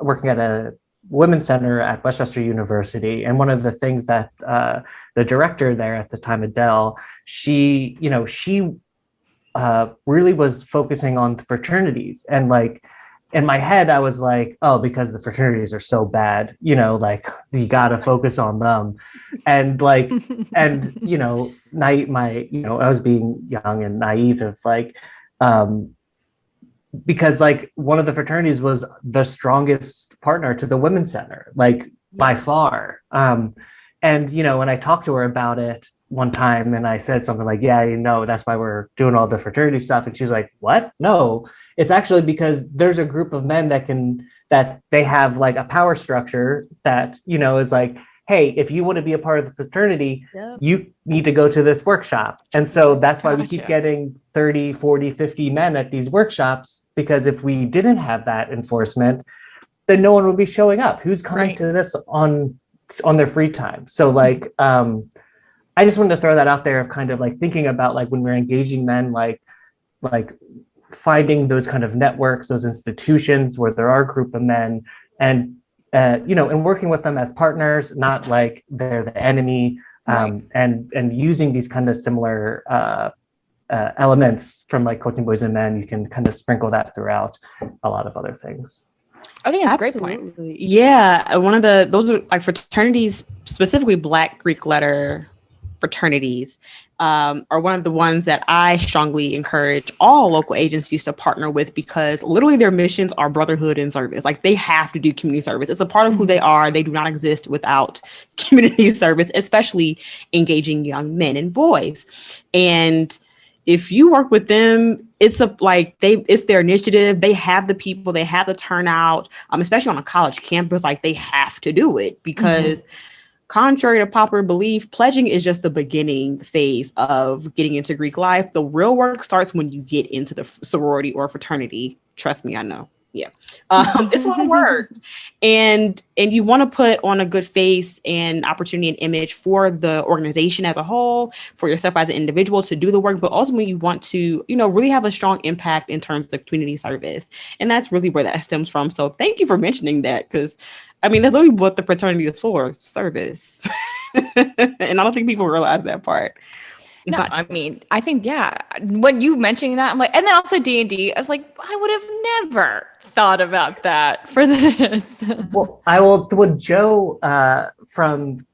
working at a women's center at Westchester University, and one of the things that the director there at the time, Adele, she really was focusing on the fraternities. And like in my head I was like, oh, because the fraternities are so bad, like you got to focus on them. And like and I was being young and naive of like because like one of the fraternities was the strongest partner to the women's center, like by far. And when I talked to her about it one time and I said something like, yeah, that's why we're doing all the fraternity stuff, and she's like, what? No, it's actually because there's a group of men that they have like a power structure that is like, hey, if you want to be a part of the fraternity, you need to go to this workshop. And so that's why we keep getting 30, 40, 50 men at these workshops, because if we didn't have that enforcement, then no one would be showing up. Who's coming to this on their free time? So like, I just wanted to throw that out there of kind of like thinking about like when we're engaging men, like finding those kind of networks, those institutions where there are a group of men, and and working with them as partners, not like they're the enemy, and using these kind of similar elements from like Coaching Boys and Men. You can kind of sprinkle that throughout a lot of other things. I think that's a great point. Yeah, those are like fraternities, specifically Black Greek letter fraternities, are one of the ones that I strongly encourage all local agencies to partner with, because literally their missions are brotherhood and service. Like they have to do community service. It's a part of who they are. They do not exist without community service, especially engaging young men and boys. And if you work with them, it's their initiative. They have the people, they have the turnout, especially on a college campus. Like they have to do it because contrary to popular belief, pledging is just the beginning phase of getting into Greek life. The real work starts when you get into the sorority or fraternity. Trust me, I know. Yeah. It's a lot of work. And you want to put on a good face and opportunity and image for the organization as a whole, for yourself as an individual to do the work, but ultimately you want to, really have a strong impact in terms of community service. And that's really where that stems from. So thank you for mentioning that, because that's literally what the fraternity is for, service. And I don't think people realize that part. No, I think, when you mentioning that, I'm like, and then also D&D, I was like, I would have never thought about that for this. Well, Joe from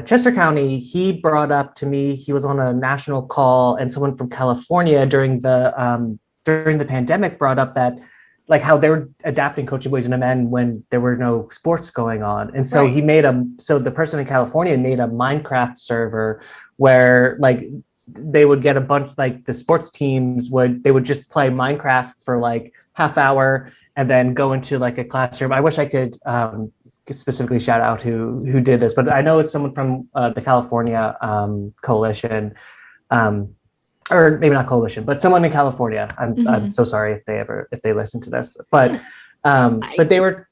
Chester County, he brought up to me, he was on a national call, and someone from California during the pandemic brought up that like how they were adapting Coaching Boys and Men when there were no sports going on. And so so the person in California made a Minecraft server where like they would get a bunch, like the sports teams would just play Minecraft for like half hour and then go into like a classroom. I wish I could specifically shout out who did this, but I know it's someone from the California coalition, or maybe not coalition, but someone in California. I'm so sorry if they listen to this, but they were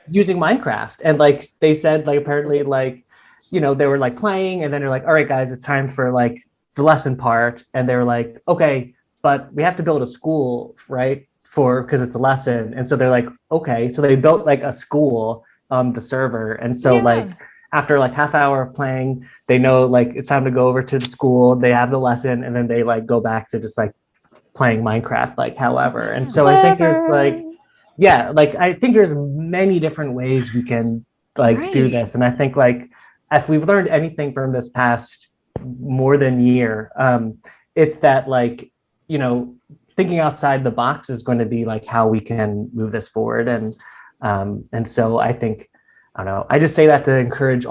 using Minecraft, and like they said, like apparently like they were like playing, and then they're like, all right guys, it's time for like the lesson part, and they were like, okay, but we have to build a school, right, because it's a lesson. And so they're like, okay, so they built like a school on the server, and so like after like half hour of playing, they know like it's time to go over to the school, they have the lesson, and then they like go back to just like playing Minecraft, like however. And so I think there's like I think there's many different ways we can like do this. And I think like if we've learned anything from this past more than year, it's that like thinking outside the box is going to be like how we can move this forward. And so I think, I don't know, I just say that to encourage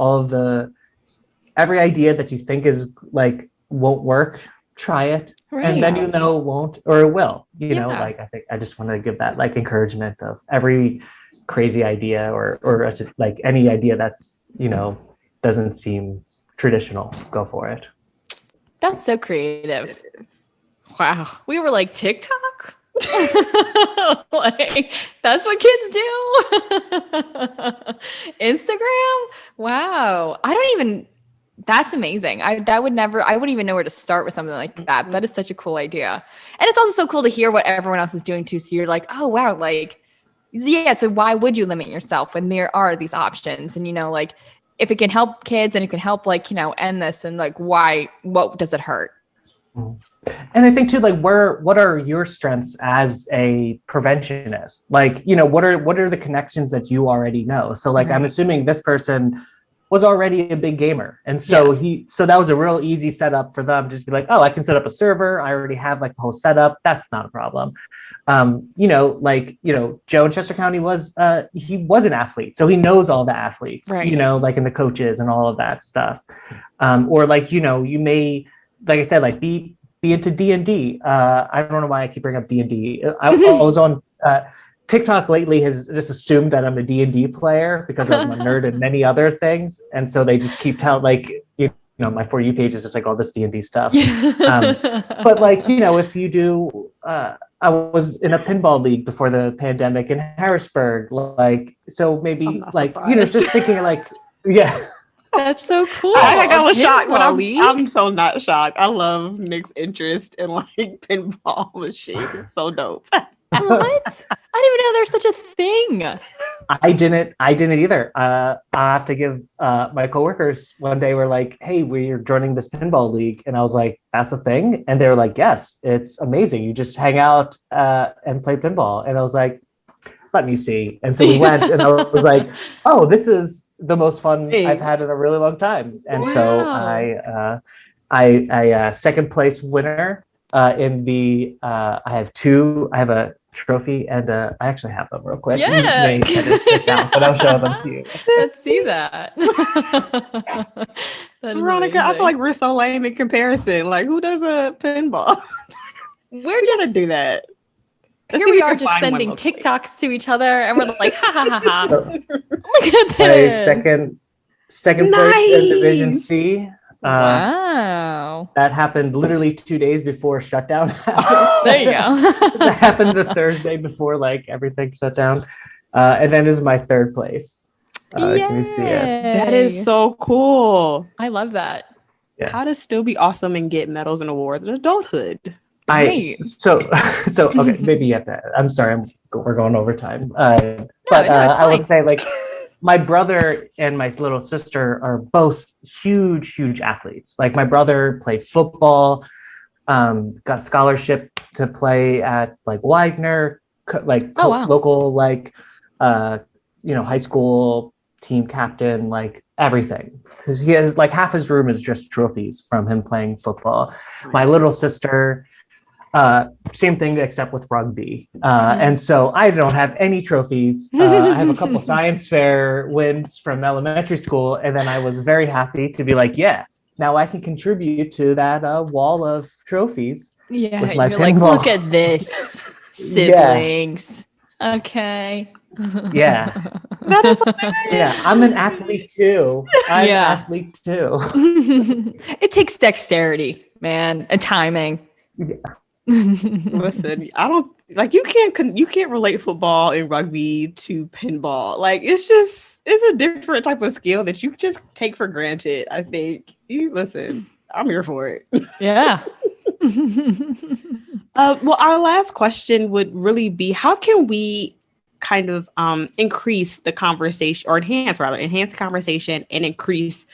every idea that you think is like won't work, try it, Right. and then you know it won't or it will. You know, Yeah. like I think I just want to give that like encouragement of every crazy idea or like any idea that's doesn't seem traditional, go for it. That's so creative. Wow. We were like TikTok? Like that's what kids do. Instagram? Wow. That's amazing. I wouldn't even know where to start with something like that. That is such a cool idea. And it's also so cool to hear what everyone else is doing too. So you're like, oh wow, like, yeah, so why would you limit yourself when there are these options? And like if it can help kids and it can help like, end this, and like what does it hurt? And I think too, like, what are your strengths as a preventionist? Like, what are the connections that you already know? So like, I'm assuming this person was already a big gamer. And so so that was a real easy setup for them. Just be like, oh, I can set up a server. I already have like the whole setup. That's not a problem. Joe in Chester County he was an athlete. So he knows all the athletes, Right. Like in the coaches and all of that stuff. Or like, you may, like I said, like be into D&D. I don't know why I keep bringing up D&D. I was on TikTok lately has just assumed that I'm a D&D player because I'm a nerd and many other things. And so they just keep telling, like, my For You page is just like all this D&D stuff. But like, if you do, I was in a pinball league before the pandemic in Harrisburg. Like, so maybe like, just thinking like, yeah. That's so cool. I was shocked, but I'm so not shocked. I love Nick's interest in like pinball machines. It's so dope. What? I didn't even know there's such a thing. I didn't either. I have to give my coworkers one day were like, hey, we're joining this pinball league. And I was like, that's a thing? And they were like, yes, it's amazing. You just hang out and play pinball. And I was like, let me see. And so we went and I was like, oh, this is the most fun I've had in a really long time. And so I second place winner in the I have a trophy and I actually have them real quick. Yeah. You may edit this out, but I'll show them to you. Let's see that. Veronica, I feel like we're so lame in comparison. Like, who does a pinball? We're just gonna do that. Here we are just sending TikToks to each other, and we're like, ha ha ha ha. Look at this. Second place in Division C. Wow. That happened literally 2 days before shutdown happened. There you go. That happened the Thursday before like everything shut down. And then this is my third place. Can you see it? That is so cool. I love that. Yeah. How to still be awesome and get medals and awards in adulthood. So okay, maybe at that. I'm sorry, we're going over time. But I would say like my brother and my little sister are both huge athletes. Like my brother played football, got scholarship to play at like Widener, local like high school team captain, like everything. Because he has like half his room is just trophies from him playing football. Right. My little sister. Same thing except with rugby. And so I don't have any trophies. I have a couple science fair wins from elementary school. And then I was very happy to be like, yeah, now I can contribute to that wall of trophies. Yeah, with my you're pinball. Like, look at this, siblings. Yeah. Okay. Yeah. That is yeah, I'm an athlete too. I'm an athlete too. It takes dexterity, man, and timing. Yeah. Listen, I don't like you can't relate football and rugby to pinball. Like it's a different type of skill that you just take for granted. I think I'm here for it. Yeah. Well, our last question would really be how can we kind of increase the conversation or enhance the conversation and increase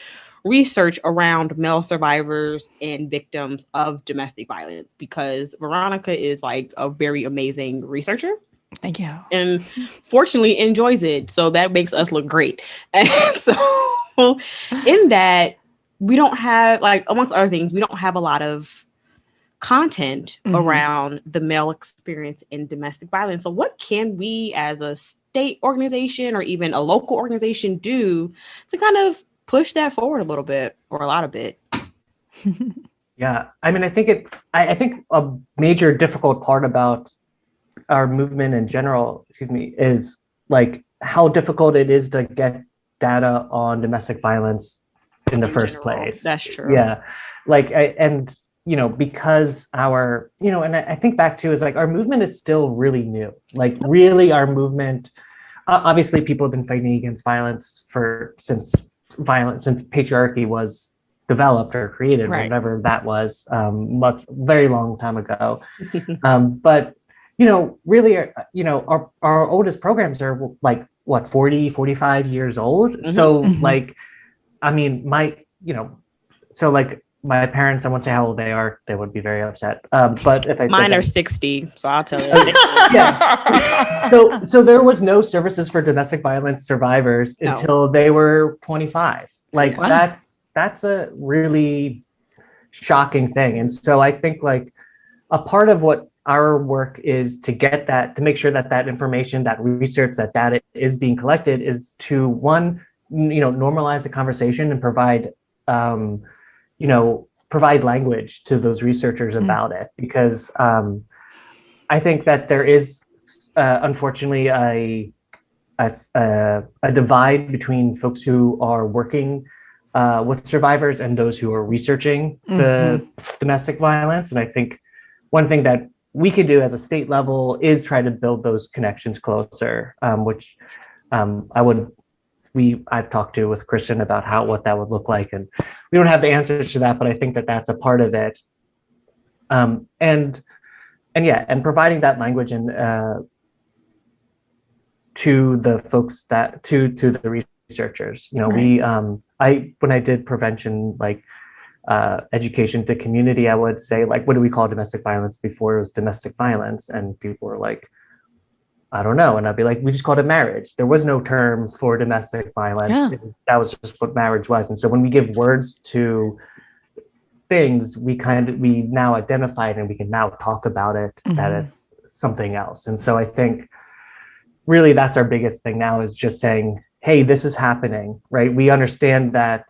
research around male survivors and victims of domestic violence, because Veronica is like a very amazing researcher. Thank you. And fortunately enjoys it. So that makes us look great. And so in that, we don't have, like, amongst other things, we don't have a lot of content around the male experience in domestic violence. So what can we as a state organization or even a local organization do to kind of push that forward a little bit or a lot of it? Yeah, I mean, I think a major difficult part about our movement in general, excuse me, is like how difficult it is to get data on domestic violence in the In first general, place. that's true. Yeah, and because our, and I think back to is like our movement is still really new. Like really, our movement. Obviously, people have been fighting against violence since patriarchy was developed or created, Right. whatever that was, very long time ago. But really, our oldest programs are like what 40, 45 years old. Mhm. So Mhm. like, I mean, so like my parents, I won't say how old they are, they would be very upset. But if I said Mine are that, 60, so I'll tell you. yeah. So there was no services for domestic violence survivors No. until they were 25. Like Wow. that's a really shocking thing. And so I think like a part of what our work is to get that, to make sure that that information, that research, that data is being collected, is to one, normalize the conversation and provide language to those researchers about it, because I think that there is unfortunately a divide between folks who are working with survivors and those who are researching the domestic violence. And I think one thing that we could do as a state level is try to build those connections closer, which I've talked to with Christian about what that would look like, and we don't have the answers to that, but I think that that's a part of it. And providing that language and to the folks to the researchers. Right. When I did prevention, like education to community, I would say, like, what do we call domestic violence? Before it was domestic violence, and people were like, I don't know. And I'd be like, we just called it marriage. There was no term for domestic violence. Yeah. That was just what marriage was. And so when we give words to things, we now identify it, and we can now talk about it, that it's something else. And so I think really that's our biggest thing now, is just saying, hey, this is happening, right? We understand that,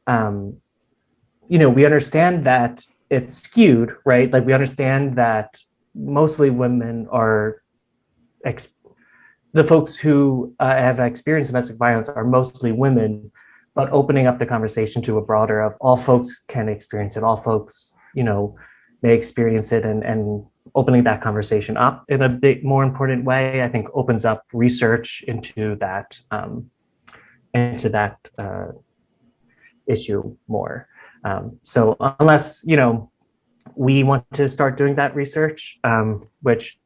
we understand that it's skewed, right? Like we understand that mostly women are, the folks who have experienced domestic violence are mostly women, but opening up the conversation to a broader of all folks can experience it, all folks, may experience it, and opening that conversation up in a bit more important way, I think opens up research into that issue more. So unless, we want to start doing that research, which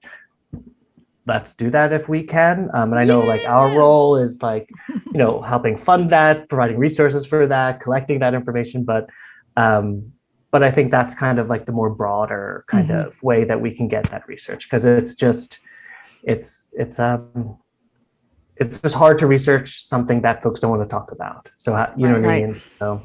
let's do that if we can. And I know like our role is like, helping fund that, providing resources for that, collecting that information. But I think that's kind of like the more broader kind of way that we can get that research, because it's just hard to research something that folks don't want to talk about. So you know what I mean? So.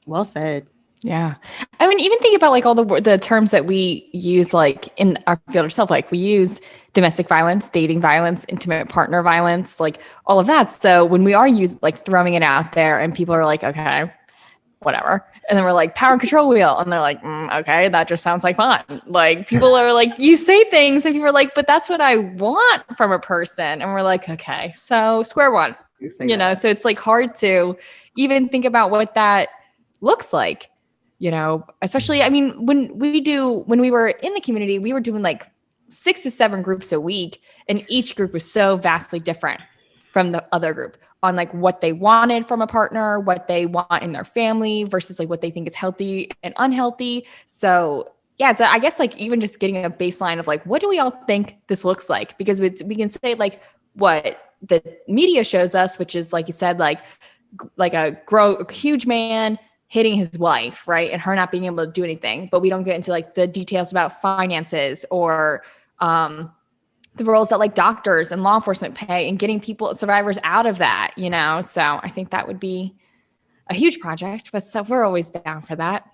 Well said. Yeah. I mean, even think about like all the terms that we use, like in our field itself, like we use domestic violence, dating violence, intimate partner violence, like all of that. So when we are throwing it out there and people are like, okay, whatever. And then we're like, power and control wheel. And they're like, okay, that just sounds like fun. Like people are like, you say things and people are like, but that's what I want from a person. And we're like, okay, so square one, so it's like hard to even think about what that looks like. Especially, I mean, when we were in the community, we were doing like 6 to 7 groups a week, and each group was so vastly different from the other group on like what they wanted from a partner, what they want in their family versus like what they think is healthy and unhealthy. So yeah, so I guess like even just getting a baseline of like, what do we all think this looks like? Because we can say like what the media shows us, which is like you said, like a huge man hitting his wife, right? And her not being able to do anything, but we don't get into like the details about finances or the roles that like doctors and law enforcement play and getting survivors out of that, So I think that would be a huge project, but so we're always down for that.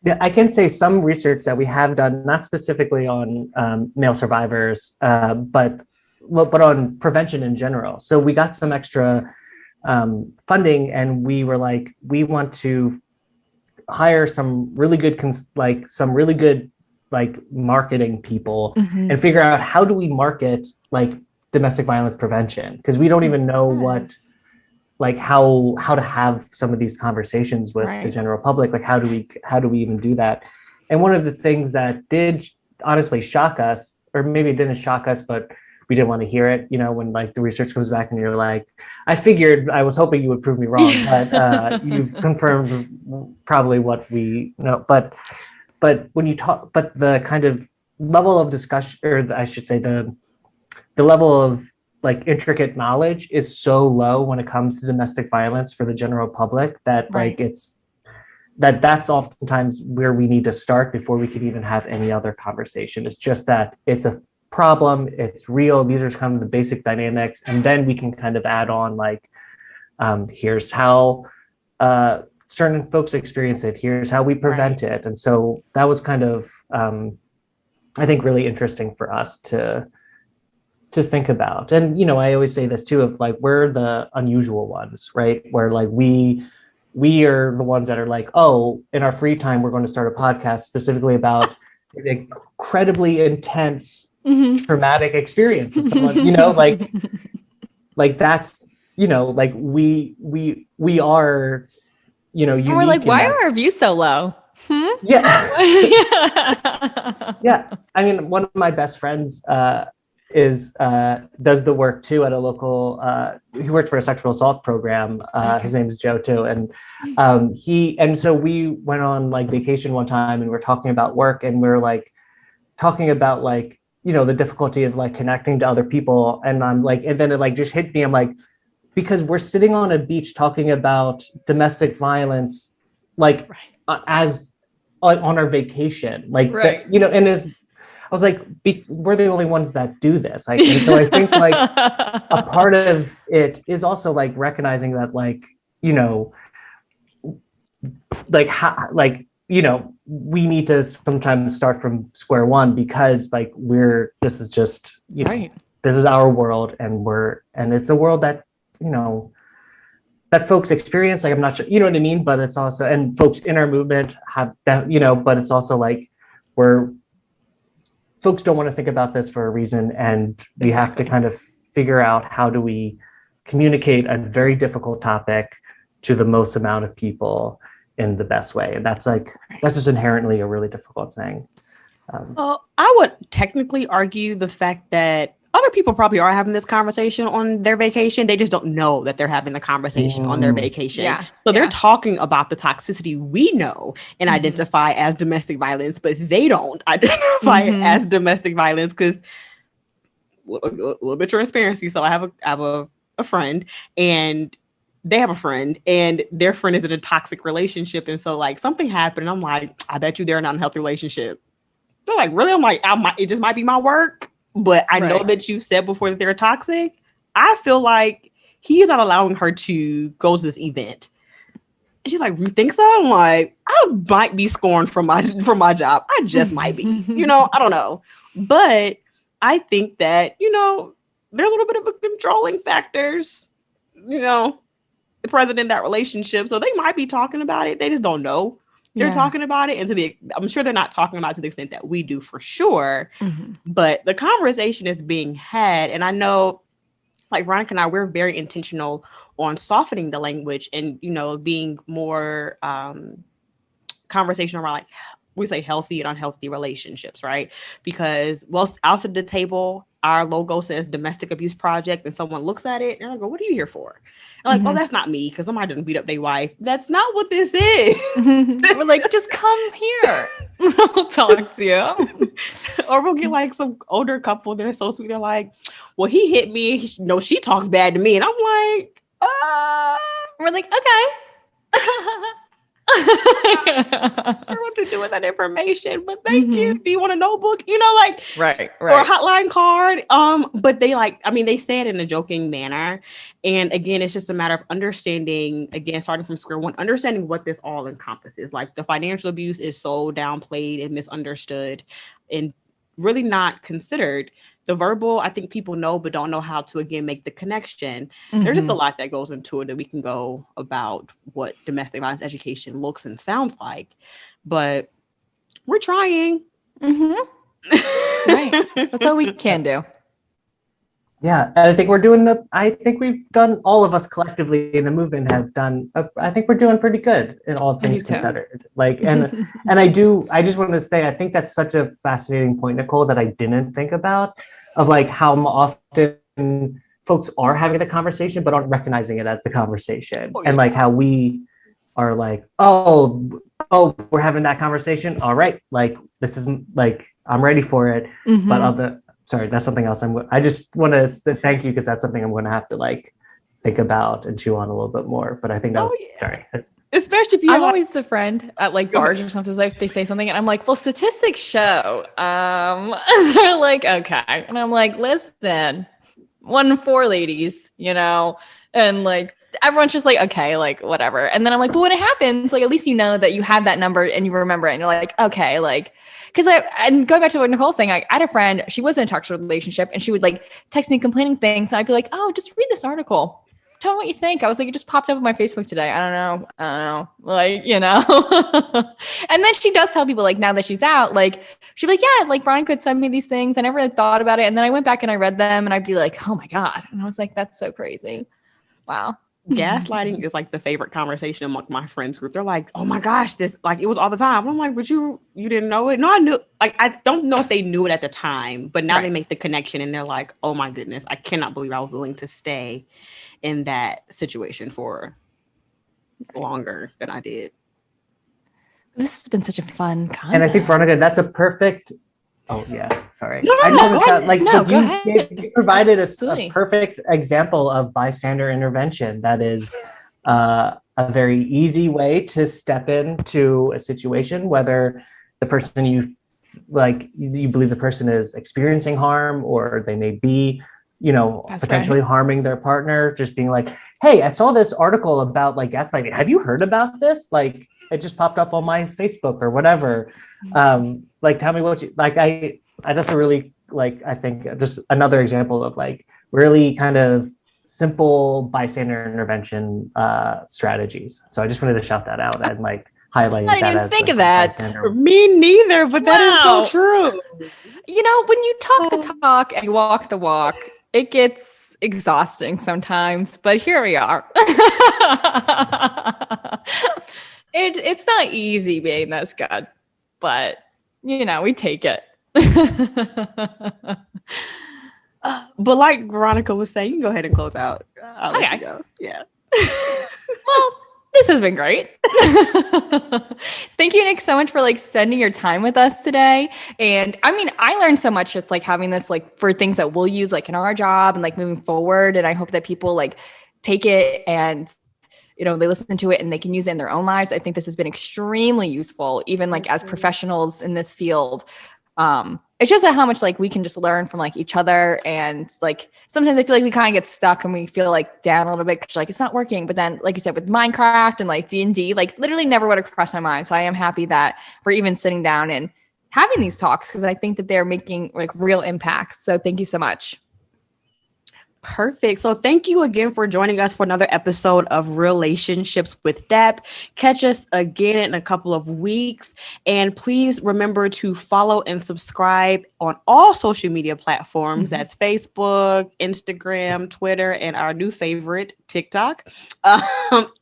Yeah, I can say some research that we have done, not specifically on male survivors, but on prevention in general. So we got some extra funding, and we were like, we want to hire some really good marketing people and figure out how do we market like domestic violence prevention, because we don't even know what like how to have some of these conversations with the general public. Like how do we even do that? And one of the things that did honestly shock us, or maybe it didn't shock us, but we didn't want to hear it, when like the research comes back and you're like, I was hoping you would prove me wrong, but you've confirmed probably what we know. But when you talk, but the kind of level of discussion, or I should say the level of like intricate knowledge is so low when it comes to domestic violence for the general public that like that's oftentimes where we need to start before we can even have any other conversation. It's just that it's a problem, it's real, these are kind of the basic dynamics, and then we can kind of add on like here's how certain folks experience it, here's how we prevent it. And so that was kind of I think really interesting for us to think about. And I always say this too, of like we're the unusual ones, right? Where like we are the ones that are like, oh, in our free time we're going to start a podcast specifically about an incredibly intense traumatic experience of someone, like that's like we are unique. And we're like, why are our views so low? Yeah. Yeah, I mean, one of my best friends does the work too at a local he works for a sexual assault program. His name is Joe too, and so we went on like vacation one time and we're talking about work, and we're like talking about like the difficulty of like connecting to other people, and I'm like, and then it like just hit me, I'm like, because we're sitting on a beach talking about domestic violence like as on our vacation, like and as I was like, we're the only ones that do this. Like, and so I think like a part of it is also like recognizing that like, like how, like, we need to sometimes start from square one, because like this is just, this is our world, and it's a world that, that folks experience. Like, I'm not sure, you know what I mean? But it's also, and folks in our movement have that, but it's also like folks don't want to think about this for a reason, and we have to kind of figure out how do we communicate a very difficult topic to the most amount of people in the best way. And that's just inherently a really difficult thing. Well, I would technically argue the fact that other people probably are having this conversation on their vacation. They just don't know that they're having the conversation on their vacation. Yeah. So they're talking about the toxicity we know and identify as domestic violence, but they don't identify it as domestic violence, because a little bit of transparency. So I have a friend, and they have a friend, and their friend is in a toxic relationship. And so like something happened, and I'm like, I bet you they're not in a healthy relationship. They're like, really? I'm like, it just might be my work. But I know that you said before that they're toxic. I feel like he's not allowing her to go to this event. And she's like, you think so? I'm like, I might be scorned from my job. I just might be, I don't know. But I think that, there's a little bit of a controlling factors, the present in that relationship. So they might be talking about it. They just don't know they're talking about it. And I'm sure they're not talking about it to the extent that we do, for sure. But the conversation is being had. And I know, like Veronica and I, we're very intentional on softening the language and, being more conversational around, like, we say healthy and unhealthy relationships, right? Because, well, outside the table, our logo says Domestic Abuse Project, and someone looks at it and I go, what are you here for? I'm like, oh, that's not me, because somebody didn't beat up their wife. That's not what this is. We're like, just come here. I'll talk to you. Or we'll get like some older couple. They're so sweet. They're like, well, he hit me. She talks bad to me. And I'm like, we're like, okay. I don't know what to do with that information, but thank you. Do you want a notebook? Right. Or a hotline card. But they say it in a joking manner. And again, it's just a matter of understanding, again, starting from square one, understanding what this all encompasses. Like, the financial abuse is so downplayed and misunderstood and really not considered. the verbal, I think people know, but don't know how to, again, make the connection. There's just a lot that goes into it that we can go about what domestic violence education looks and sounds like. But we're trying. Right. That's all we can do. Yeah, and I think I think we've done, all of us collectively in the movement have done, I think we're doing pretty good in all things considered. Like, and I just want to say, I think that's such a fascinating point, Nicole, that I didn't think about, of like how often folks are having the conversation, but aren't recognizing it as the conversation. And like how we are like, oh, we're having that conversation. All right. Like, this is like, I'm ready for it. But sorry, that's something else. I just want to thank you, because that's something I'm going to have to like think about and chew on a little bit more. But I think that was, sorry. Especially if you I'm always the friend at like bars or something, like they say something and I'm like, well, statistics show. They're like, okay. And I'm like, listen, 1 in 4 ladies, you know, and like, everyone's just like, okay, like whatever. And then I'm like, but when it happens, like, at least you know that you have that number and you remember it and you're like, okay, like, because and going back to what Nicole's saying, like, I had a friend, she was in a toxic relationship and she would like text me complaining things. And I'd be like, oh, just read this article. Tell me what you think. I was like, it just popped up on my Facebook today. I don't know. Like, you know. And then she does tell people, like, now that she's out, like, she'd be like, yeah, like Veronica could send me these things. I never really thought about it. And then I went back and I read them and I'd be like, oh my God. And I was like, that's so crazy. Wow. Gaslighting is like the favorite conversation among my friends group. They're like, oh my gosh, this, like, it was all the time. I'm like, but you didn't know it? No, I knew. Like, I don't know if they knew it at the time, but now they make the connection and they're like, oh my goodness, I cannot believe I was willing to stay in that situation for longer than I did. This has been such a fun convo. And I think, Veronica, that's a perfect. Oh yeah, sorry. No, I just want to shout, like, go ahead. you provided a perfect example of bystander intervention. That is a very easy way to step into a situation, whether the person you believe the person is experiencing harm, or they may be, you know, potentially harming their partner. Just being like, hey, I saw this article about like gaslighting. Have you heard about this? Like, it just popped up on my Facebook or whatever. Like, tell me what you like. I just really like, I think just another example of like really kind of simple bystander intervention strategies. So I just wanted to shout that out and like highlight that. I didn't even think of that. Me neither, but that is so true. You know, when you talk the talk and you walk the walk, it gets exhausting sometimes, but here we are. It's not easy being this good, but you know, we take it. But like Veronica was saying, you can go ahead and close out. I'll let you go. Yeah. Well, this has been great. Thank you, Nick, so much for like spending your time with us today. And I mean, I learned so much just like having this like for things that we'll use like in our job and like moving forward. And I hope that people like take it and, you know, they listen to it and they can use it in their own lives. I think this has been extremely useful, even like as professionals in this field. It's just how much like we can just learn from like each other. And like sometimes I feel like we kind of get stuck and we feel like down a little bit because like it's not working. But then, like you said, with Minecraft and like D&D, like literally never would have crossed my mind. So I am happy that we're even sitting down and having these talks, because I think that they're making like real impacts. So thank you so much. Perfect. So thank you again for joining us for another episode of Relationships with DAP. Catch us again in a couple of weeks. And please remember to follow and subscribe on all social media platforms. That's Facebook, Instagram, Twitter, and our new favorite, TikTok,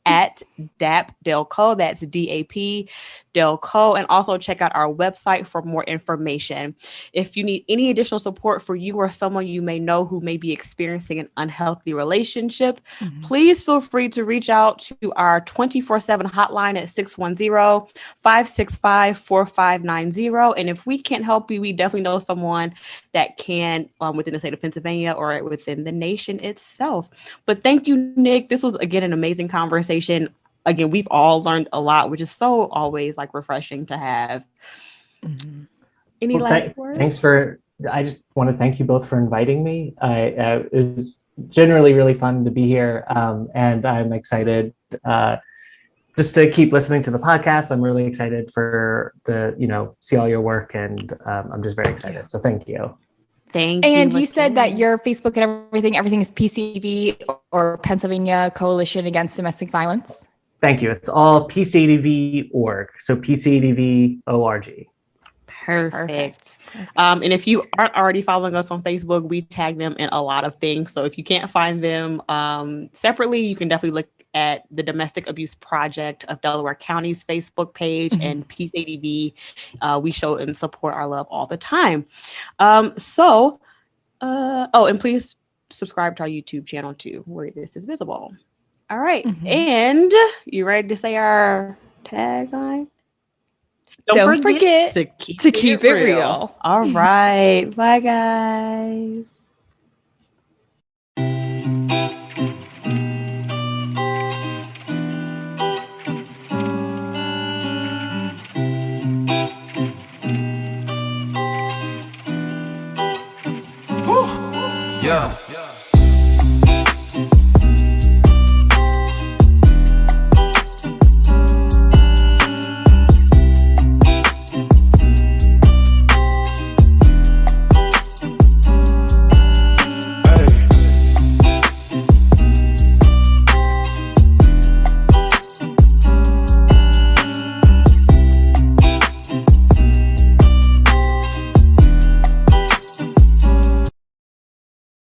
at DAP Delco. That's DAP Delco. And also check out our website for more information. If you need any additional support for you or someone you may know who may be experiencing an unhealthy relationship, please feel free to reach out to our 24/7 hotline at 610-565-4590. And if we can't help you, we definitely know someone that can within the state of Pennsylvania or within the nation itself. But thank you, Nick. This was, again, an amazing conversation. Again, we've all learned a lot, which is so always like refreshing to have. Any last words? Thanks for, I just want to thank you both for inviting me. It was generally really fun to be here. And I'm excited just to keep listening to the podcast. I'm really excited for see all your work, and I'm just very excited. So thank you. Thank you. And you said that Michaela. your Facebook and everything is PCV or Pennsylvania Coalition Against Domestic Violence. Thank you. It's all PCADV.org. So PCADV.org. Perfect. And if you aren't already following us on Facebook, we tag them in a lot of things. So if you can't find them separately, you can definitely look at the Domestic Abuse Project of Delaware County's Facebook page and Peace ADV. We show and support our love all the time. And please subscribe to our YouTube channel too, where this is visible. All right. And you ready to say our tagline? Don't forget to keep it real. All right. Bye, guys. Yeah.